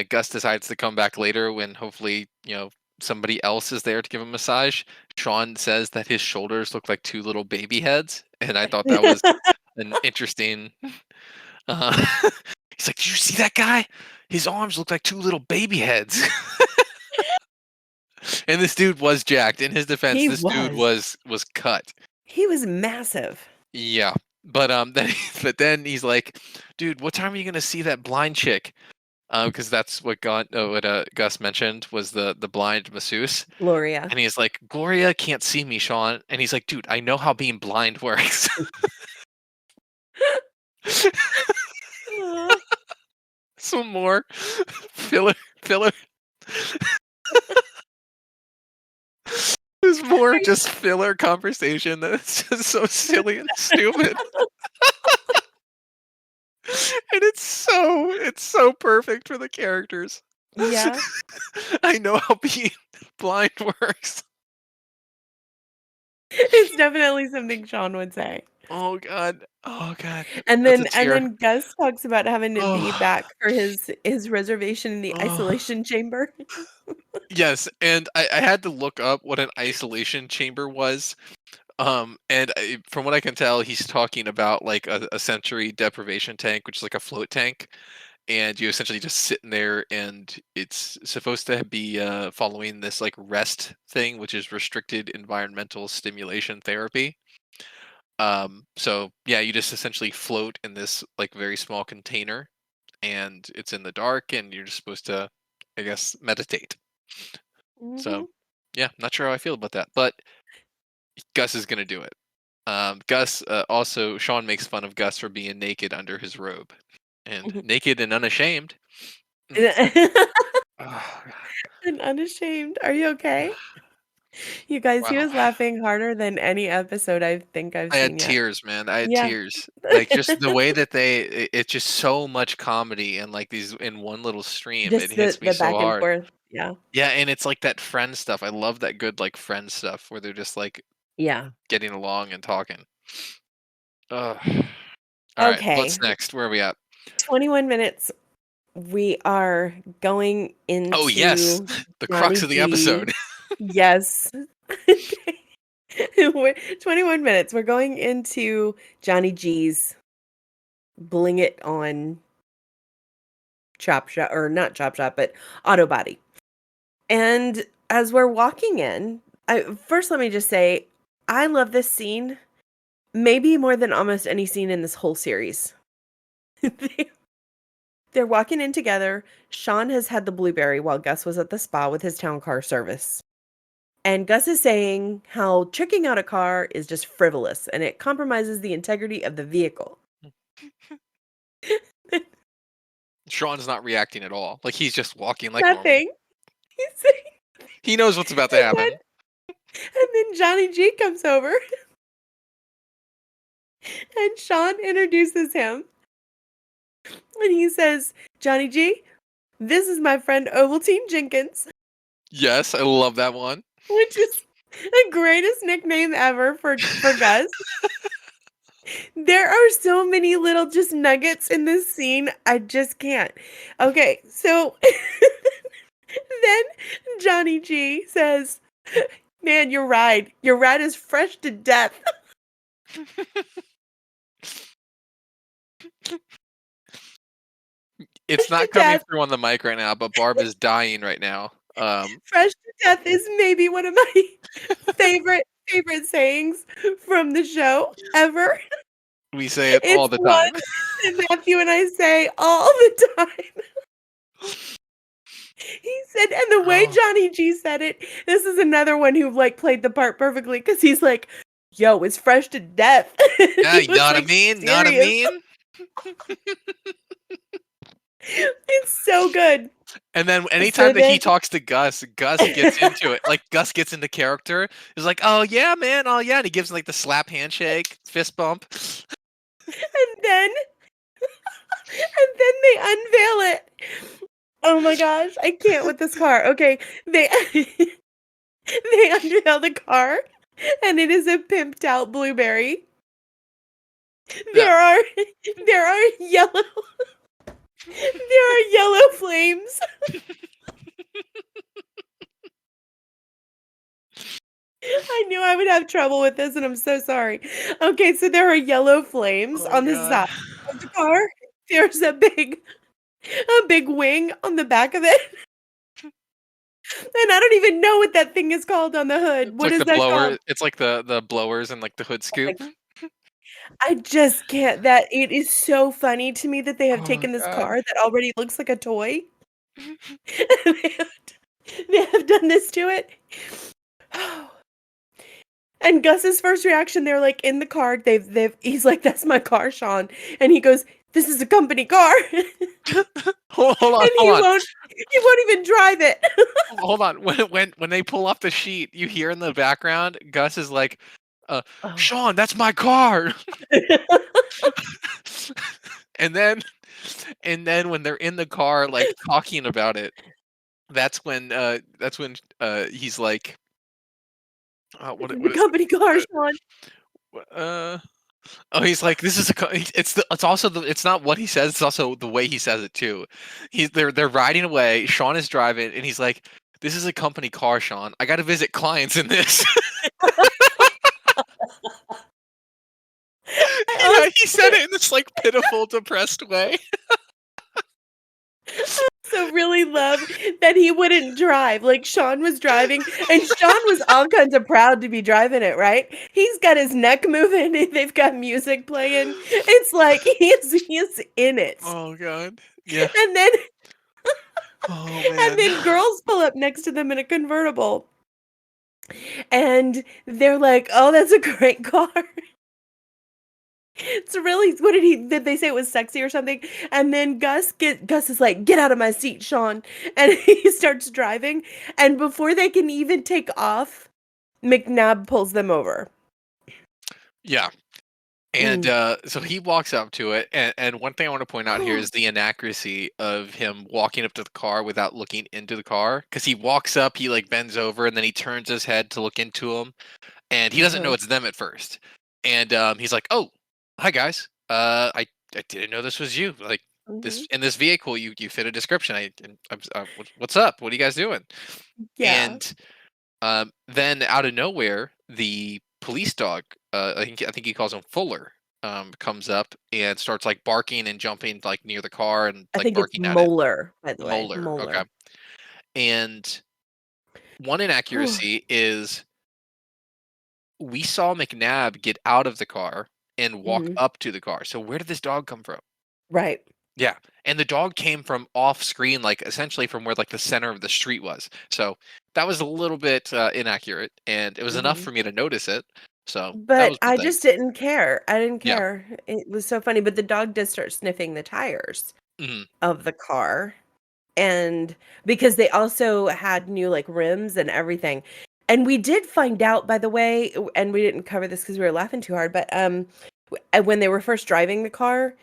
Gus decides to come back later when hopefully somebody else is there to give him a massage. Sean says that his shoulders look like two little baby heads, and I thought that was an interesting. Uh, he's like, "Did you see that guy? His arms look like two little baby heads." And this dude was jacked. In his defense, He this dude was. was cut. He was massive. Yeah, but then then he's like, "Dude, what time are you gonna see that blind chick?" Because that's what Gus mentioned was the blind masseuse, Gloria. and he's like, "Gloria can't see me, Sean," and he's like, "Dude, I know how being blind works." Aw. Some more filler. There's more just filler conversation that's just so silly and stupid. And it's so perfect for the characters. Yeah, I know how being blind works. it's definitely something Sean would say. Oh god. Oh god. And That's then a and tear. then Gus talks about having to be Oh. back for his reservation in the Oh. isolation chamber. Yes, and I had to look up what an isolation chamber was. And from what I can tell, he's talking about like a sensory deprivation tank, which is like a float tank, and you essentially just sit in there, and it's supposed to be following this like rest thing, which is restricted environmental stimulation therapy. So yeah, you just essentially float in this like very small container, and it's in the dark, and you're just supposed to, I guess, meditate. So Mhm. yeah, not sure how I feel about that, but Gus is gonna do it. Gus also Sean makes fun of Gus for being naked under his robe, and naked and unashamed. Mm. Oh, God. And unashamed. Are you okay? You guys, he Wow. was laughing harder than any episode I think I've I had seen yet. tears, man. I had Yeah. tears. Like just the way that it's just so much comedy and like these in one little stream. It Just the hits me the so back and hard. forth. Yeah. Yeah, and it's like that friend stuff. I love that good like friend stuff where they're just like Yeah. getting along and talking. Ugh. All right, Okay. what's next? Where are we at? 21 minutes. We are going Oh yes, into the crux Johnny of the G. episode. Yes. Okay. 21 minutes. We're going into Johnny G's Bling It On Chop Shop, or not Chop Shop, but Auto Body. And as we're walking in, first let me just say, I love this scene, maybe more than almost any scene in this whole series. They- They're walking in together. Sean has had the blueberry while Gus was at the spa with his town car service. And Gus is saying how tricking out a car is just frivolous and it compromises the integrity of the vehicle. Sean's not reacting at all. Like he's just walking like normal. Nothing. He's saying, He knows what's about to and then, happen. and then Johnny G comes over and Sean introduces him. And he says, Johnny G, this is my friend Ovaltine Jenkins, Yes, I love that one. which is the greatest nickname ever for Gus. There are so many little just nuggets in this scene. I just can't. Okay, so then Johnny G says, man, your ride is fresh to death. It's Fresh to not coming death. through on the mic right now, but Barb is dying right now. Fresh to death is maybe one of my favorite sayings from the show ever. We say it all It's the one time. that Matthew and I say all the time. He said, and the way Oh, Johnny G said it, this is another one who like played the part perfectly because he's like, "Yo, it's fresh to death." yeah, He you know was what I like mean? Know what I serious. mean? It's so good. And then anytime So that he then, talks to Gus, Gus gets into it. Like Gus gets into character. He's like, "Oh yeah, man. Oh yeah," and he gives like the slap handshake, fist bump. and then, and then they unveil it. Oh my gosh, I can't with this car. Okay, they they unveil the car, and it is a pimped out blueberry. Yeah. There are there are yellow there are yellow flames. I knew I would have trouble with this, and I'm so sorry. Okay, so there are yellow flames Oh on the god. side of the car. There's a big wing on the back of it, and I don't even know what that thing is called on the hood. It's What like is the that called? blower. It's like the blowers and like the hood Oh my scoop. I just can't that it is so funny to me that they have Oh taken this god. car that already looks like a toy, and they have done this to it. And Gus's first reaction, they're like in the car. He's like, "That's my car, Sean," and he goes, "This is a company car," and Hold on, hold he on, won't even drive it. hold on. When they pull off the sheet, you hear in the background, Gus is like, uh, Oh. "Sean, that's my car." and then when they're in the car like talking about it, that's when he's like, This is what the is company car, it? Sean. Oh, he's like, this is it's also it's not what he says, it's also the way he says it too. They're riding away, Sean is driving, and he's like, this is a company car, Sean. I got to visit clients in this. I Yeah, he also said it in this like pitiful, depressed way. really love that he wouldn't drive. Like Sean was driving, and Sean was all kinds of proud to be driving it, right? He's got his neck moving, and they've got music playing. It's like he is in it. Oh god. Yeah. And then Oh man. girls pull up next to them in a convertible. And they're like, "Oh, that's a great car." It's really did they say it was sexy or something? And then Gus is like, "Get out of my seat, Sean." And he starts driving, and before they can even take off, McNabb pulls them over. Yeah. And Mm. so he walks up to it, and one thing I want to point out here is the inaccuracy of him walking up to the car without looking into the car. Because he walks up, he like bends over, and then he turns his head to look into him, and he doesn't know Uh-huh. it's them at first. And he's like, "Oh, hi guys. I didn't know this was you. Like this Mhm. in this vehicle, you fit a description. What's up? What are you guys doing?" Yeah. And then out of nowhere, the police dog, I think he calls him Fuller, comes up and starts like barking and jumping like near the car and I like think it's barking at it. Moeller, by the way, Molar, okay. Moeller. And one inaccuracy is we saw McNabb get out of the car and walk Mhm. up to the car. So where did this dog come from? Right. Yeah, and the dog came from off screen, like essentially from where like the center of the street was. So that was a little bit inaccurate, and it was enough Mhm. for me to notice it. So that But was one I thing. just didn't care. I didn't Yeah. care. It was so funny, but the dog did start sniffing the tires Hmm. of the car. And because they also had new, like, rims and everything. And we did find out, by the way, and we didn't cover this because we were laughing too hard, but, when they were first driving the car,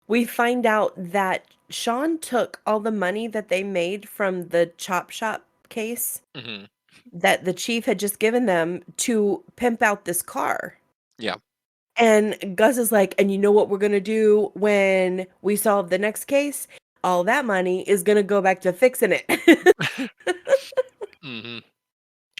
we find out that Sean took all the money that they made from the chop shop case Hmm. that the chief had just given them to pimp out this car. Yeah. And Gus is like, "And you know what we're gonna do when we solve the next case? All that money is gonna go back to fixing it." Hmm.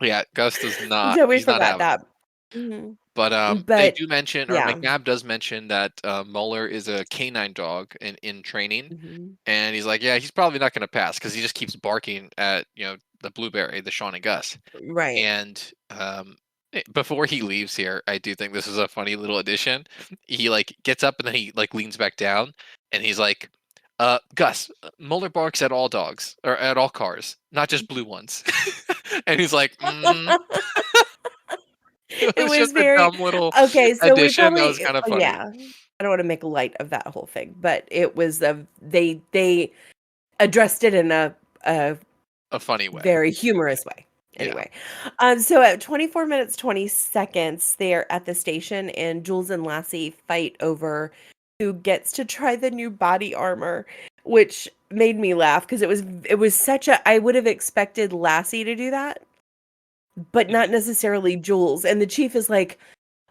Yeah. Gus does not. So we He's not forgot having it. that. Mhm. But they But do mention, or yeah. McNabb does mention that Mueller is a canine dog in training, Mhm. and he's like, yeah, he's probably not going to pass because he just keeps barking at the blueberry, the Sean and Gus. Right. And before he leaves here, I do think this is a funny little addition. He like gets up and then he like leans back down and he's like, Gus, Mueller barks at all dogs or at all cars, not just blue ones." And he's like, mm-hmm. It It was was just a very dumb little okay, so we addition that was probably kind of funny. yeah. I don't wanna make light of that whole thing, but it was they addressed it in a A funny way. very humorous way. Yeah. Anyway, so at 24 minutes, 20 seconds, they're at the station, and Jules and Lassie fight over who gets to try the new body armor, which made me laugh because it was such a I would have expected Lassie to do that, but not Mhm. necessarily Jules. And the chief is like,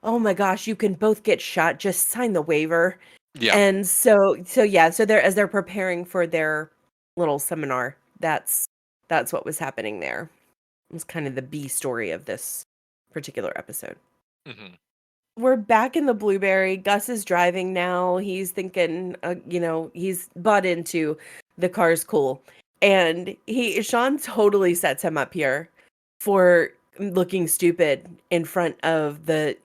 "Oh my gosh, you can both get shot. Just sign the waiver." Yeah. And so yeah, so they're preparing for their little seminar. That's what was happening there. It was kind of the B story of this particular episode. Mhm. We're back in the Blueberry. Gus is driving now. He's thinking, he's bought into the car's cool. And Sean totally sets him up here for looking stupid in front of the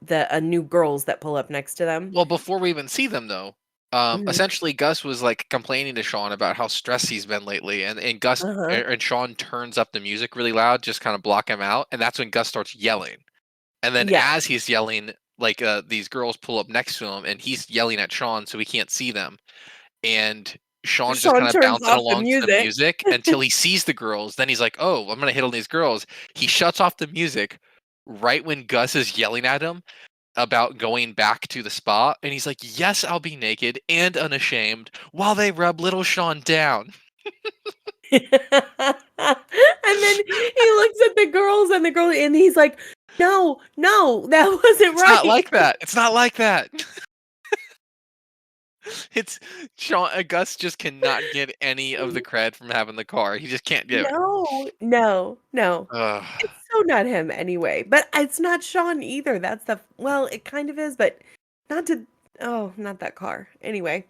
new girls that pull up next to them. Well, before we even see them though, Mhm. essentially Gus was like complaining to Sean about how stressed he's been lately, and Uh-huh. Sean turns up the music really loud, just kind of block him out, and that's when Gus starts yelling. And then Yeah. as he's yelling, like these girls pull up next to him, and he's yelling at Sean so he can't see them. And Sean's just Sean kind of turns bouncing off the along to the music. music until he sees the girls. Then he's like, "Oh, I'm gonna hit on these girls." He shuts off the music right when Gus is yelling at him about going back to the spa, and he's like, "Yes, I'll be naked and unashamed while they rub little Sean down." And then he looks at the girls and the girl and he's like, "No, no, that wasn't It's not right." like that. It's not like that. It's Sean. Gus just cannot get any of the cred from having the car. He just can't do it. No, no, no. Ugh. It's so not him anyway, but it's not Sean either. That's the well, it kind of is, but not to not that car. Anyway.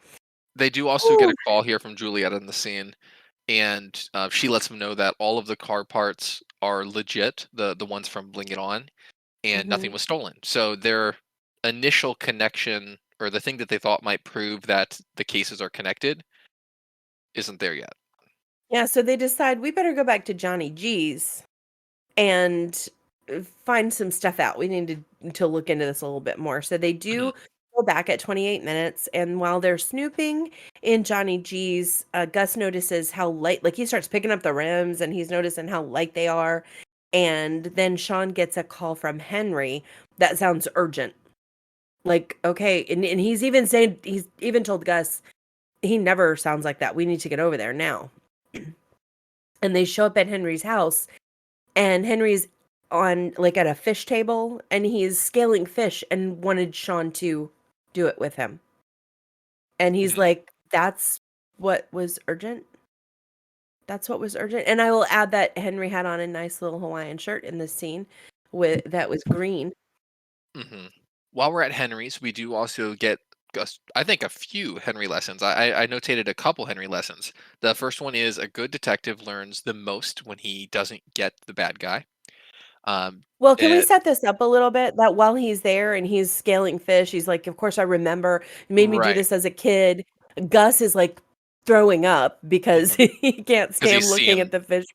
They do also get Ooh. a call here from Juliet in the scene, and she lets him know that all of the car parts are legit, the ones from Bling It On, and nothing Mhm. was stolen. So their initial connection, or the thing that they thought might prove that the cases are connected, isn't there yet. Yeah, so they decide we better go back to Johnny G's and find some stuff out. We need to look into this a little bit more. So they Mhm. do go back at 28 minutes, and while they're snooping in Johnny G's, Gus notices how light, like he starts picking up the rims, and he's noticing how light they are. And then Sean gets a call from Henry that sounds urgent. Like, okay, and he's even saying he's even told Gus he never sounds like that. We need to get over there now. And they show up at Henry's house, and Henry's on like at a fish table, and he's scaling fish and wanted Sean to do it with him. And he's Mhm. like, "That's what was urgent? That's what was urgent?" And I will add that Henry had on a nice little Hawaiian shirt in this scene with that was green. Mhm. While we're at Henry's, we do also get I think a few Henry lessons. I notated a couple Henry lessons. The first one is a good detective learns the most when he doesn't get the bad guy. Um, Well, can we eh, set this up a little bit? That while he's there and he's scaling fish, he's like, "Of course I remember. You made me do right, this as a kid." Gus is like throwing up because he can't because stand he's looking at seeing the fish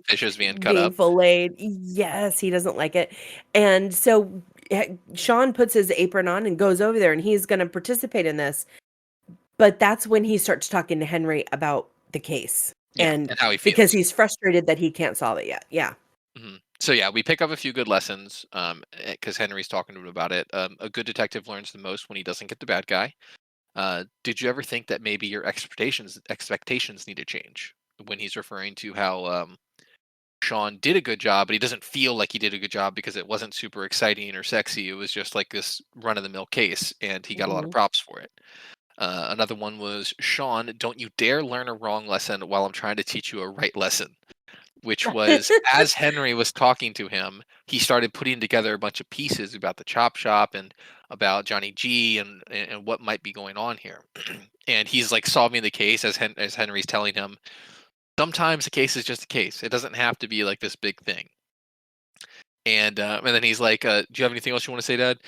fishes being cut being up. filleted. Yes, he doesn't like it. And so Sean puts his apron on and goes over there and he's going to participate in this. But that's when he starts talking to Henry about the case. Yeah, And and how he because feels. he's frustrated that he can't solve it yet. Yeah. So yeah, we pick up a few good lessons because Henry's talking to him about it. A good detective learns the most when he doesn't get the bad guy. Did you ever think that maybe your expectations need to change when he's referring to how Sean did a good job, but he doesn't feel like he did a good job because it wasn't super exciting or sexy. It was just like this run of the mill case, and he got a lot of Hmm. props for it. Another one was Sean, don't you dare learn a wrong lesson while I'm trying to teach you a right lesson. Which was as Henry was talking to him, he started putting together a bunch of pieces about the chop shop and about Johnny G and what might be going on here. And he's like solving the case as Henry's telling him. Sometimes a case is just a case. It doesn't have to be like this big thing. And then he's like, "Do you have anything else you want to say, Dad?"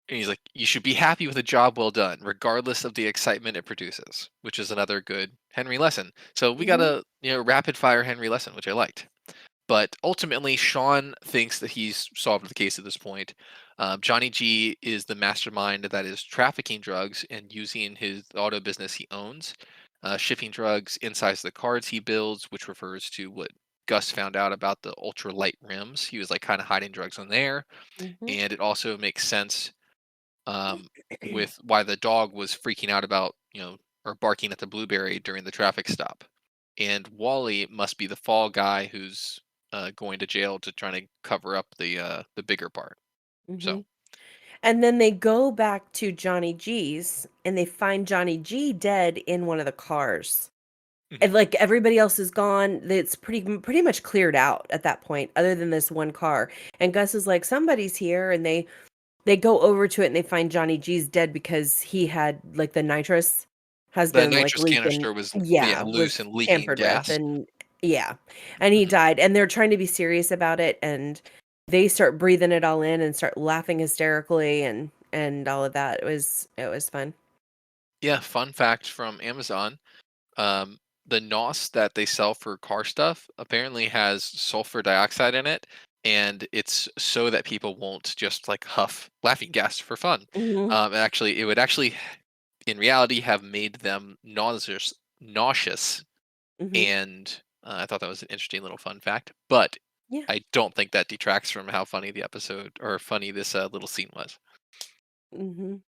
And he's like, "You should be happy with a job well done, regardless of the excitement it produces," which is another good Henry lesson. So we got Hmm. a rapid fire Henry lesson, which I liked. But ultimately, Sean thinks that he's solved the case at this point. Johnny G is the mastermind that is trafficking drugs and using his auto business he owns, shipping drugs inside the cards he builds, which refers to what Gus found out about the ultra light rims. He was like kind of hiding drugs on there, Hmm. and it also makes sense with why the dog was freaking out about or barking at the blueberry during the traffic stop. And Wally must be the fall guy who's going to jail to try to cover up the bigger part. Hmm. So And then they go back to Johnny G's and they find Johnny G dead in one of the cars. And mhm. like everybody else is gone. It's pretty much cleared out at that point, other than this one car. And Gus is like, somebody's here, and they go over to it and they find Johnny G's dead because he had like the nitrous has The been like nitrous leaking. canister was Yeah, loose was and leaking tampered with, gas. and yeah, and he Mhm. died. And they're trying to be serious about it, and they start breathing it all in and start laughing hysterically and all of that. It was fun. Yeah, fun fact from Amazon. Um, the NOS that they sell for car stuff apparently has sulfur dioxide in it, and it's so that people won't just like huff laughing gas for fun. Mhm. Actually, it would actually, in reality, have made them nauseous, Mhm. and I thought that was an interesting little fun fact. But Yeah. I don't think that detracts from how funny the episode or funny this little scene was. Mhm.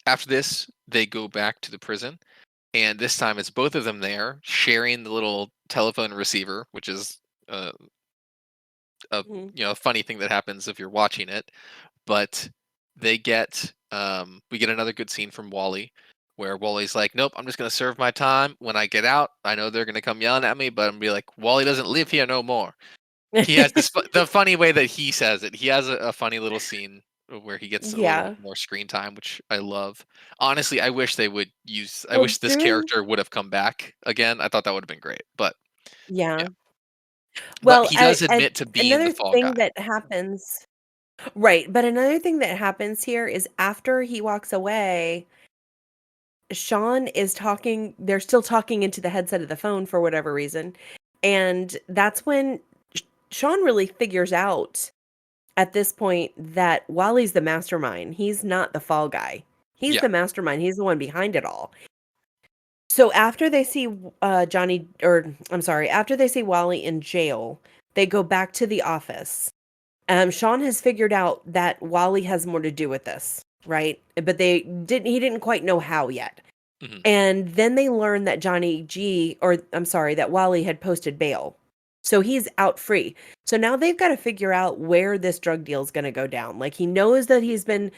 After this, they go back to the prison, and this time it's both of them there sharing the little telephone receiver, which is uh, a Mhm. funny thing that happens if you're watching it. But we get another good scene from Wally, where Wally's like, "Nope, I'm just gonna serve my time. When I get out, I know they're gonna come yelling at me, but I'm gonna be like, Wally doesn't live here no more." He has the funny way that he says it. He has a funny little scene where he gets a little Yeah. more screen time, which I love. Honestly, I wish they would use. I Well, wish this during character would have come back again. I thought that would have been great, but yeah. yeah. But Well, he does admit to being the another fall thing guy. that happens right, but another thing that happens here is after he walks away, Sean is talking they're still talking into the headset of the phone for whatever reason, and that's when Sean really figures out at this point that Wally's the mastermind. He's not the fall guy. He's Yeah. the mastermind. He's the one behind it all. So after they see Johnny, or I'm sorry, after they see Wally in jail, they go back to the office. Sean has figured out that Wally has more to do with this, right? But he didn't quite know how yet. Mhm. And then they learn that that Wally had posted bail. So he's out free. So now they've got to figure out where this drug deal is going to go down. Like he knows that he's been,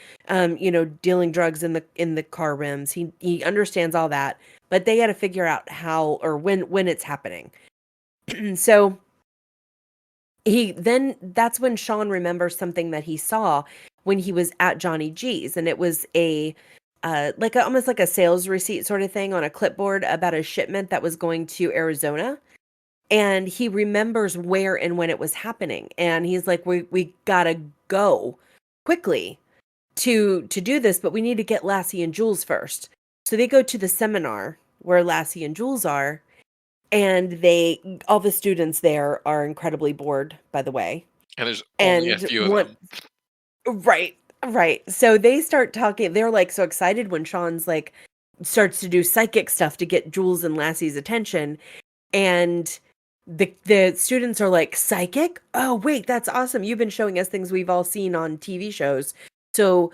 dealing drugs in the car rims. He understands all that, but they got to figure out how or when it's happening. So that's when Sean remembers something that he saw when he was at Johnny G's, and it was almost like a sales receipt sort of thing on a clipboard about a shipment that was going to Arizona. And he remembers where and when it was happening, and he's like, we gotta go quickly to do this, but we need to get Lassie and Jules first. So they go to the seminar where Lassie and Jules are, and all the students there are incredibly bored, by the way. And there's only a And few of one them. right, right. So they start talking. They're like so excited when Sean's like starts to do psychic stuff to get Jules and Lassie's attention. And the students are like, psychic? Oh, wait, that's awesome. You've been showing us things we've all seen on TV shows. So,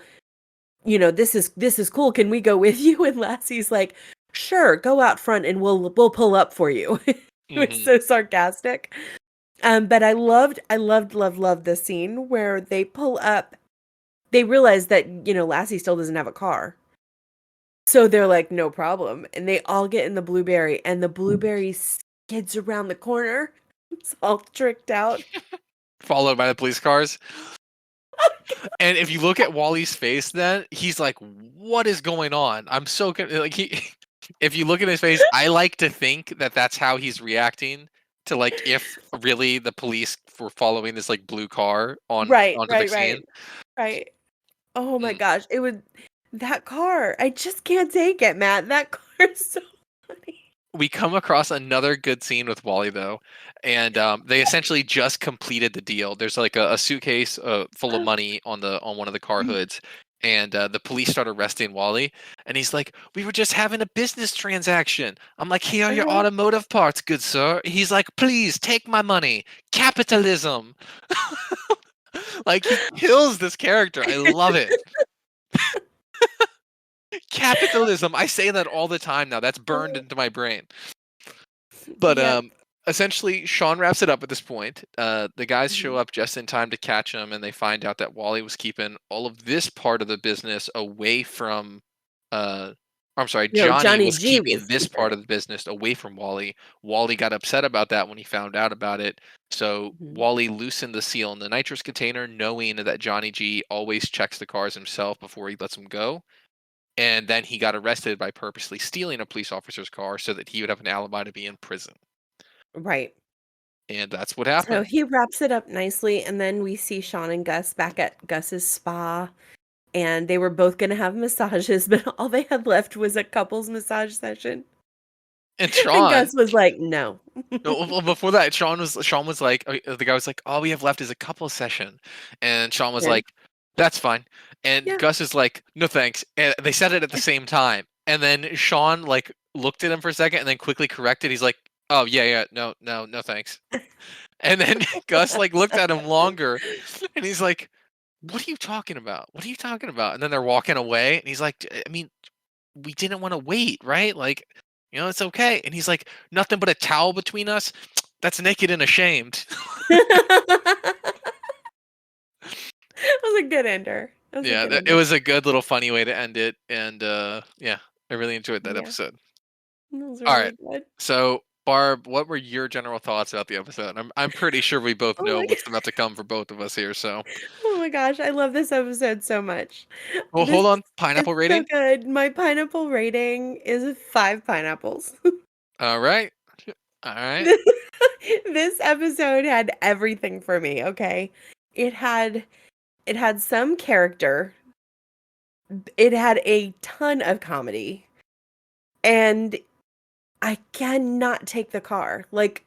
this is cool. Can we go with you? And Lassie's like, sure, go out front and we'll pull up for you. It was Hmm. so sarcastic. But loved the scene where they pull up. They realize that, Lassie still doesn't have a car. So they're like, no problem. And they all get in the blueberry, and the blueberry skids around the corner. It's all tricked out. Followed by the police cars. And if you look at Wally's face, then he's like, "What is going on?" I'm so like he. If you look at his face, I like to think that that's how he's reacting to like if really the police were following this like blue car Right, onto the right, scene. right, right. Oh my Mm. gosh, that car. I just can't take it, Matt. That car is so funny. We come across another good scene with Wally though, and they essentially just completed the deal. There's like a suitcase full of money on one of the car hoods, and the police start arresting Wally, and he's like, "We were just having a business transaction." I'm like, "Here are your Uh-huh. automotive parts, good sir." He's like, "Please take my money. Capitalism." Like he kills this character. I love it. Capitalism. I say that all the time now. That's burned into my brain. But Yep. essentially, Sean wraps it up at this point. The guys show Mhm. up just in time to catch him, and they find out that Wally was keeping all of this part of the business away from. Uh, I'm sorry, No, Johnny Johnny was G keeping was this keeping part it. of the business away from Wally. Wally got upset about that when he found out about it. So Mhm. Wally loosened the seal in the nitrous container, knowing that Johnny G always checks the cars himself before he lets them go. And then he got arrested by purposely stealing a police officer's car so that he would have an alibi to be in prison. Right. And that's what So happened. he wraps it up nicely, and then we see Sean and Gus back at Gus's spa, and they were both gonna have massages, but all they had left was a couples massage session. And And Sean, Gus was like, "No." well, before that, Sean was like, the guy was like, all we have left is a couple session, and Sean was Yeah. like, that's fine, and Yeah. Gus is like, no thanks, and they said it at the same time, and then Sean like looked at him for a second and then quickly corrected. He's like, oh yeah, yeah, no, no, no thanks. And then Gus like looked at him longer, and he's like, what are you talking about? What are you talking about? And then they're walking away, and he's like, I mean, we didn't want to wait, right? Like, it's okay. And he's like, nothing but a towel between us. That's naked and ashamed. That was a good ender. That was a Yeah, good it ender. was a good little funny way to end it, and yeah, I really enjoyed that Yeah, episode. that was All right, really good. so Barb, what were your general thoughts about the episode? I'm pretty sure we both Oh know my what's about to come for both of us here. So, oh my gosh, I love this episode so much. well, This hold on, is pineapple so rating. good. My pineapple rating is 5 pineapples. All right, all right. This this episode had everything for me, okay? It had it had some character, it had a ton of comedy, and I cannot take the car. Like,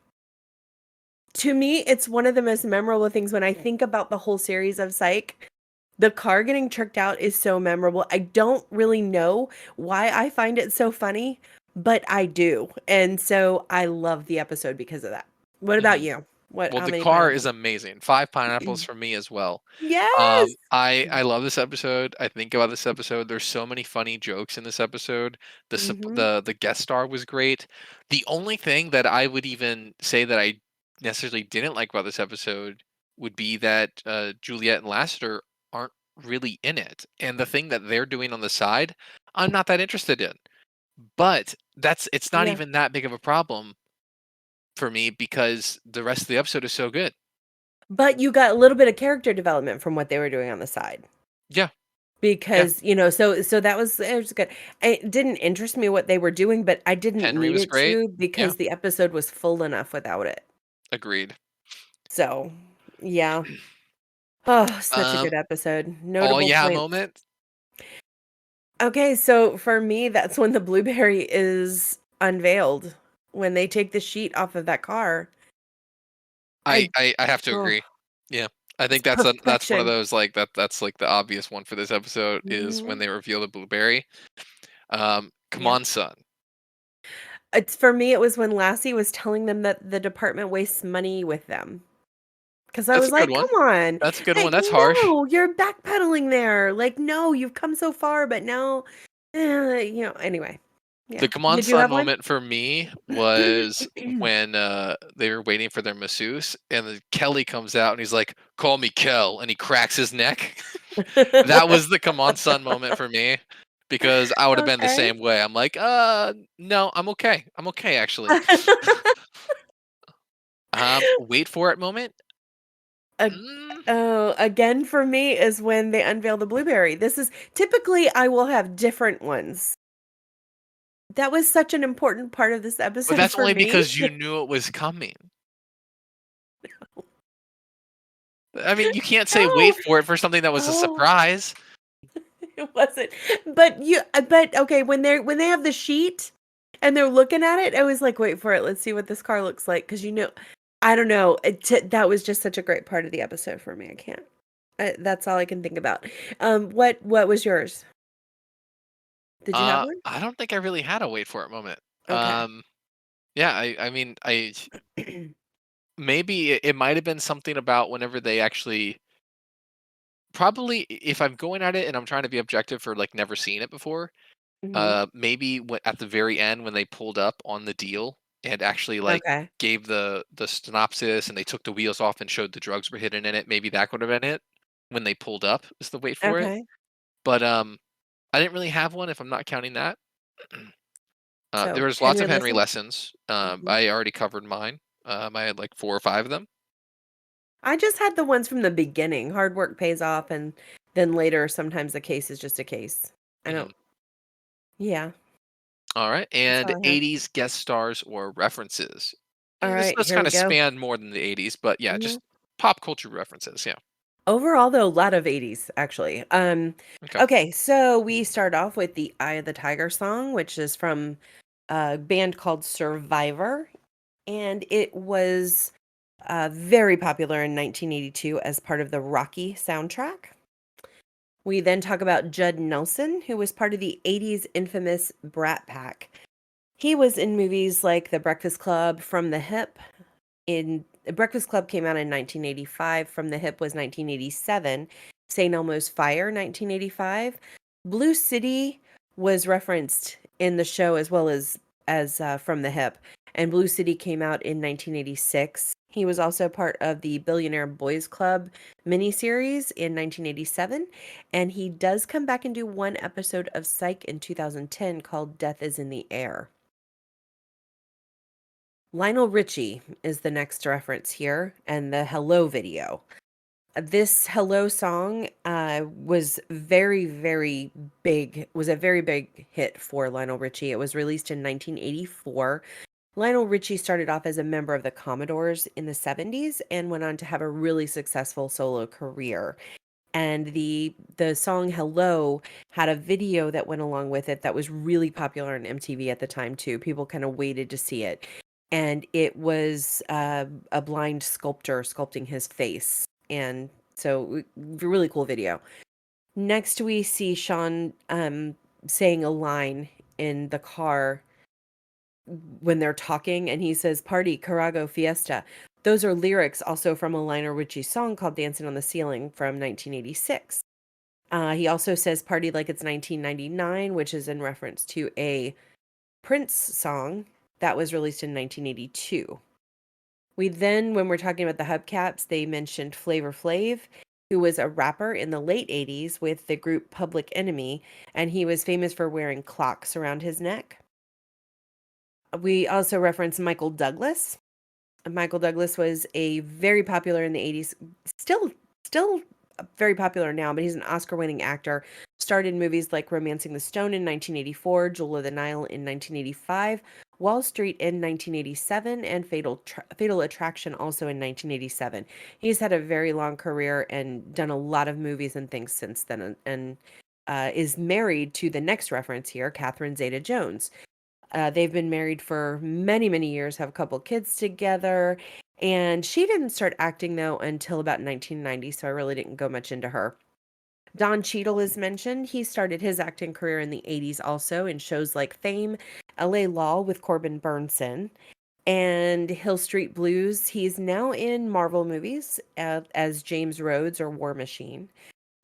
to me, it's one of the most memorable things when I think about the whole series of Psych. The car getting tricked out is so memorable. I don't really know why I find it so funny, but I do. And so I love the episode because of that. What about Mhm. you? What Well, how the many car is pineapples? amazing. 5 pineapples for me as well. Yes. I love this episode. I think about this episode. There's so many funny jokes in this episode. Mhm. The guest star was great. The only thing that I would even say that I necessarily didn't like about this episode would be that Juliet and Lasseter aren't really in it, and the thing that they're doing on the side, I'm not that interested in. But it's not Yeah. even that big of a problem for me because the rest of the episode is so good. But you got a little bit of character development from what they were doing on the side. Yeah, yeah. Because, so that was it was good. It didn't interest me what they were doing, but I didn't Henry need was it great. to Yeah, because the episode was full enough without it. agreed. So, yeah. Oh, such a Um, good episode. oh Notable yeah, points. moment. Okay, so for me, that's when the blueberry is unveiled. When they take the sheet off of that car. I I have to oh, agree. Yeah, I it's think that's one of perfection. those like that's like the obvious one for this episode is when Mhm. they reveal the blueberry. Come Yep. on, son. It's for me, it was when Lassie was telling them that the department wastes money with them. 'Cause I That's was a good like, one. "Come on, That's a good one. like, That's harsh. no, you're backpedaling there. Like, no, you've come so far, but now" anyway. The Yeah. come on, Did you son have one? moment for me was when they were waiting for their masseuse, and then Kelly comes out and he's like, "Call me Kel," and he cracks his neck. That was the come on, son moment for me because I would have been the Okay. same way. I'm like, no, I'm okay. I'm okay, actually. Wait for it moment. Ag Mm, oh, again for me is when they unveil the blueberry. This is typically, I will have different ones. That was such an important part of this but episode that's for only me. because you knew it was coming. I mean, you can't say wait No. for it for something that was a Oh. surprise. It wasn't. But okay, when they have the sheet and they're looking at it, I was like, "Wait for it. Let's see what this car looks like." Because I don't know. That was just such a great part of the episode for me. I can't. That's all I can think about. What was yours? Did you have one? I don't think I really had a wait for it moment. Okay. Yeah, I mean, I maybe it might have been something about whenever they actually probably if I'm going at it and I'm trying to be objective for like never seeing it before, Mhm. maybe at the very end when they pulled up on the deal and actually like Okay. gave the synopsis and they took the wheels off and showed the drugs were hidden in it, maybe that would have been it when they pulled up is the wait for it. Okay. But I didn't really have one if I'm not counting that. There So, was lots Henry of Henry listen. lessons. Mhm. I already covered mine. I had like 4 or 5 of them. I just had the ones from the beginning. Hard work pays off, and then later, sometimes a case is just a case. I Mhm. don't. Yeah, All right, that's and all I have. 80s guest stars or references. All This right, does here kind we of go. span more than the 80s, but yeah, Mhm. just pop culture references. Yeah. Overall, though, a lot of 80s actually. Okay. Okay, so we start off with the Eye of the Tiger song, which is from a band called Survivor, and it was very popular in 1982 as part of the Rocky soundtrack. We then talk about Judd Nelson, who was part of the 80s infamous Brat Pack. He was in movies like The Breakfast Club, From the Hip. In The Breakfast Club came out in 1985. From the Hip was 1987. St. Elmo's Fire, 1985. Blue City was referenced in the show as well as From the Hip, and Blue City came out in 1986. He was also part of the Billionaire Boys Club miniseries in 1987, and he does come back and do one episode of Psych in 2010 called Death is in the Air. Lionel Richie is the next reference here, and the Hello video. This Hello song was very, very big, was a very big hit for Lionel Richie. It was released in 1984. Lionel Richie started off as a member of the Commodores in the 70s and went on to have a really successful solo career. And the song Hello had a video that went along with it that was really popular on MTV at the time too. People kind of waited to see it. And it was a blind sculptor sculpting his face. And so really cool video. Next we see Sean saying a line in the car when they're talking, and he says, "Party, Carago, Fiesta." Those are lyrics also from a Lionel Richie song called Dancing on the Ceiling from 1986. He also says "Party like it's 1999," which is in reference to a Prince song that was released in 1982. We then, when we're talking about the hubcaps, they mentioned Flavor Flav, who was a rapper in the late 80s with the group Public Enemy, and he was famous for wearing clocks around his neck. We also reference Michael Douglas. Michael Douglas was a very popular in the 80s, still very popular now, but he's an Oscar-winning actor. Starred in movies like Romancing the Stone in 1984, Jewel of the Nile in 1985, Wall Street in 1987, and Fatal Attraction also in 1987. He's had a very long career and done a lot of movies and things since then, and is married to the next reference here, Catherine Zeta-Jones. They've been married for many, many years, have a couple kids together. And she didn't start acting, though, until about 1990, so I really didn't go much into her. Don Cheadle is mentioned. He started his acting career in the 80s also in shows like Fame, LA Law with Corbin Burnson, and Hill Street Blues. He's now in Marvel movies as James Rhodes or War Machine.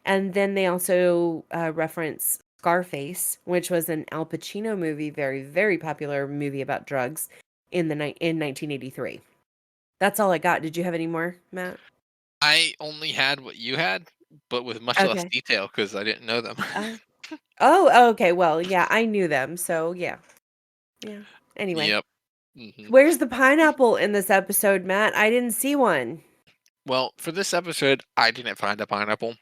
And then they also reference Scarface, which was an Al Pacino movie, very, very popular movie about drugs in 1983. That's all I got. Did you have any more, Matt? I only had what you had, but with much less Okay. detail because I didn't know them. Oh, okay. Well, yeah, I knew them. So, yeah. Yeah. Anyway, Yep. Hmm. where's the pineapple in this episode, Matt? I didn't see one. Well, for this episode, I didn't find a pineapple.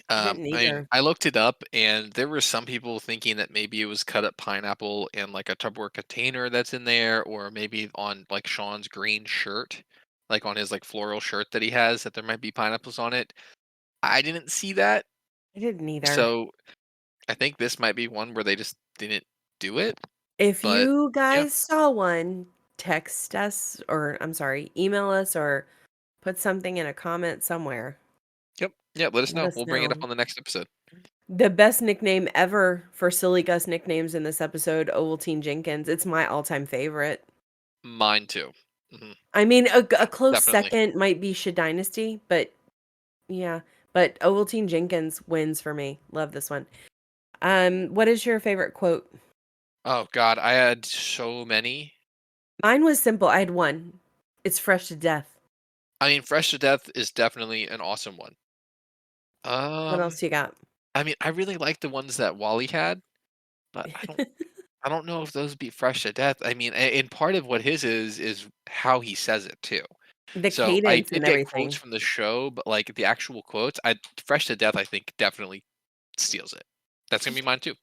I didn't I mean, either. I looked it up, and there were some people thinking that maybe it was cut up pineapple in like a Tupperware container that's in there, or maybe on like Sean's green shirt, like on his like floral shirt that he has, that there might be pineapples on it. I didn't see that, I didn't either. so I think this might be one where they just didn't do it. If But you yeah, guys saw one, text us or I'm sorry, email us or put something in a comment somewhere. yep, yeah. Let us Let know. us We'll bring it up know. on the next episode. The best nickname ever for Silly Gus nicknames in this episode, Ovaltine Jenkins. It's my all-time favorite. Mine too. Hmm. I mean, a close Definitely. second might be Sha Dynasty, but yeah. But Ovaltine Jenkins wins for me. Love this one. What is your favorite quote? Oh God, I had so many. Mine was simple. I had one. It's fresh to death. I mean, Fresh to Death is definitely an awesome one. What Um, else you got? I mean, I really like the ones that Wally had, but I don't know if those beat Fresh to Death. I mean, and part of what his is how he says it too. The So I cadence did and get quotes everything. from the show, but like the actual quotes, I Fresh to Death, I think definitely steals it. That's gonna be mine too.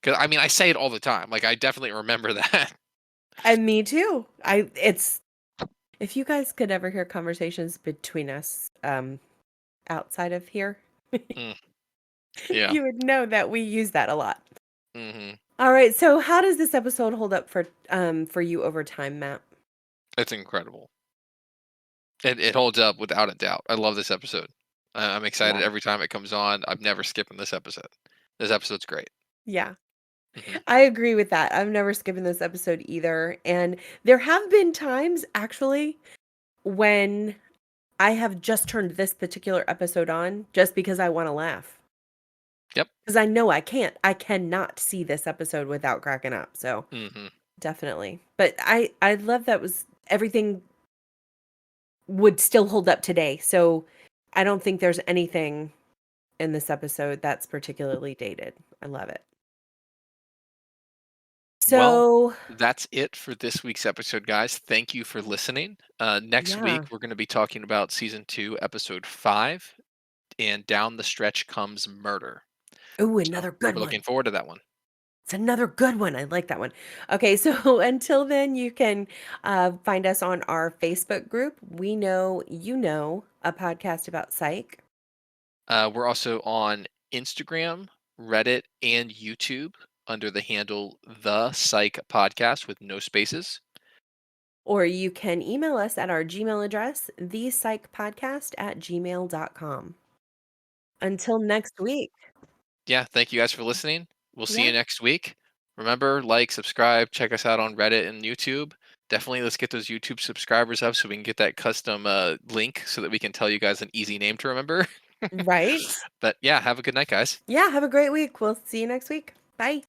Because I mean, I say it all the time. Like I definitely remember that. And me too. It's if you guys could ever hear conversations between us outside of here, Mm, yeah. you would know that we use that a lot. Hmm. All right, so how does this episode hold up for you over time, Matt? It's incredible. It holds up without a doubt. I love this episode. I'm excited Yeah. every time it comes on. I'm never skipping this episode. This episode's great. Yeah. Hmm. I agree with that. I'm never skipping this episode either. And there have been times actually when I have just turned this particular episode on just because I want to laugh. Yep. Because I know I cannot see this episode without cracking up. So Hmm. definitely. But I love that was everything would still hold up today. So I don't think there's anything in this episode that's particularly dated. I love it. Well, So that's it for this week's episode, guys. Thank you for listening. Next yeah. week, we're going to be talking about season 2, episode 5, and Down the Stretch Comes Murder. Ooh, So another good we're looking one. forward to that one. It's another good one. I like that one. Okay, so until then, you can find us on our Facebook group. We Know You Know, a podcast about psych. We're also on Instagram, Reddit, and YouTube under the handle The Psych Podcast with no spaces. Or you can email us at our Gmail address, thepsychpodcast@gmail.com. Until next week. Yeah, thank you guys for listening. We'll see you Yeah, next week. Remember, like, subscribe, check us out on Reddit and YouTube. Definitely let's get those YouTube subscribers up so we can get that custom link so that we can tell you guys an easy name to remember. right? But yeah, have a good night, guys. Yeah, have a great week. We'll see you next week. Bye.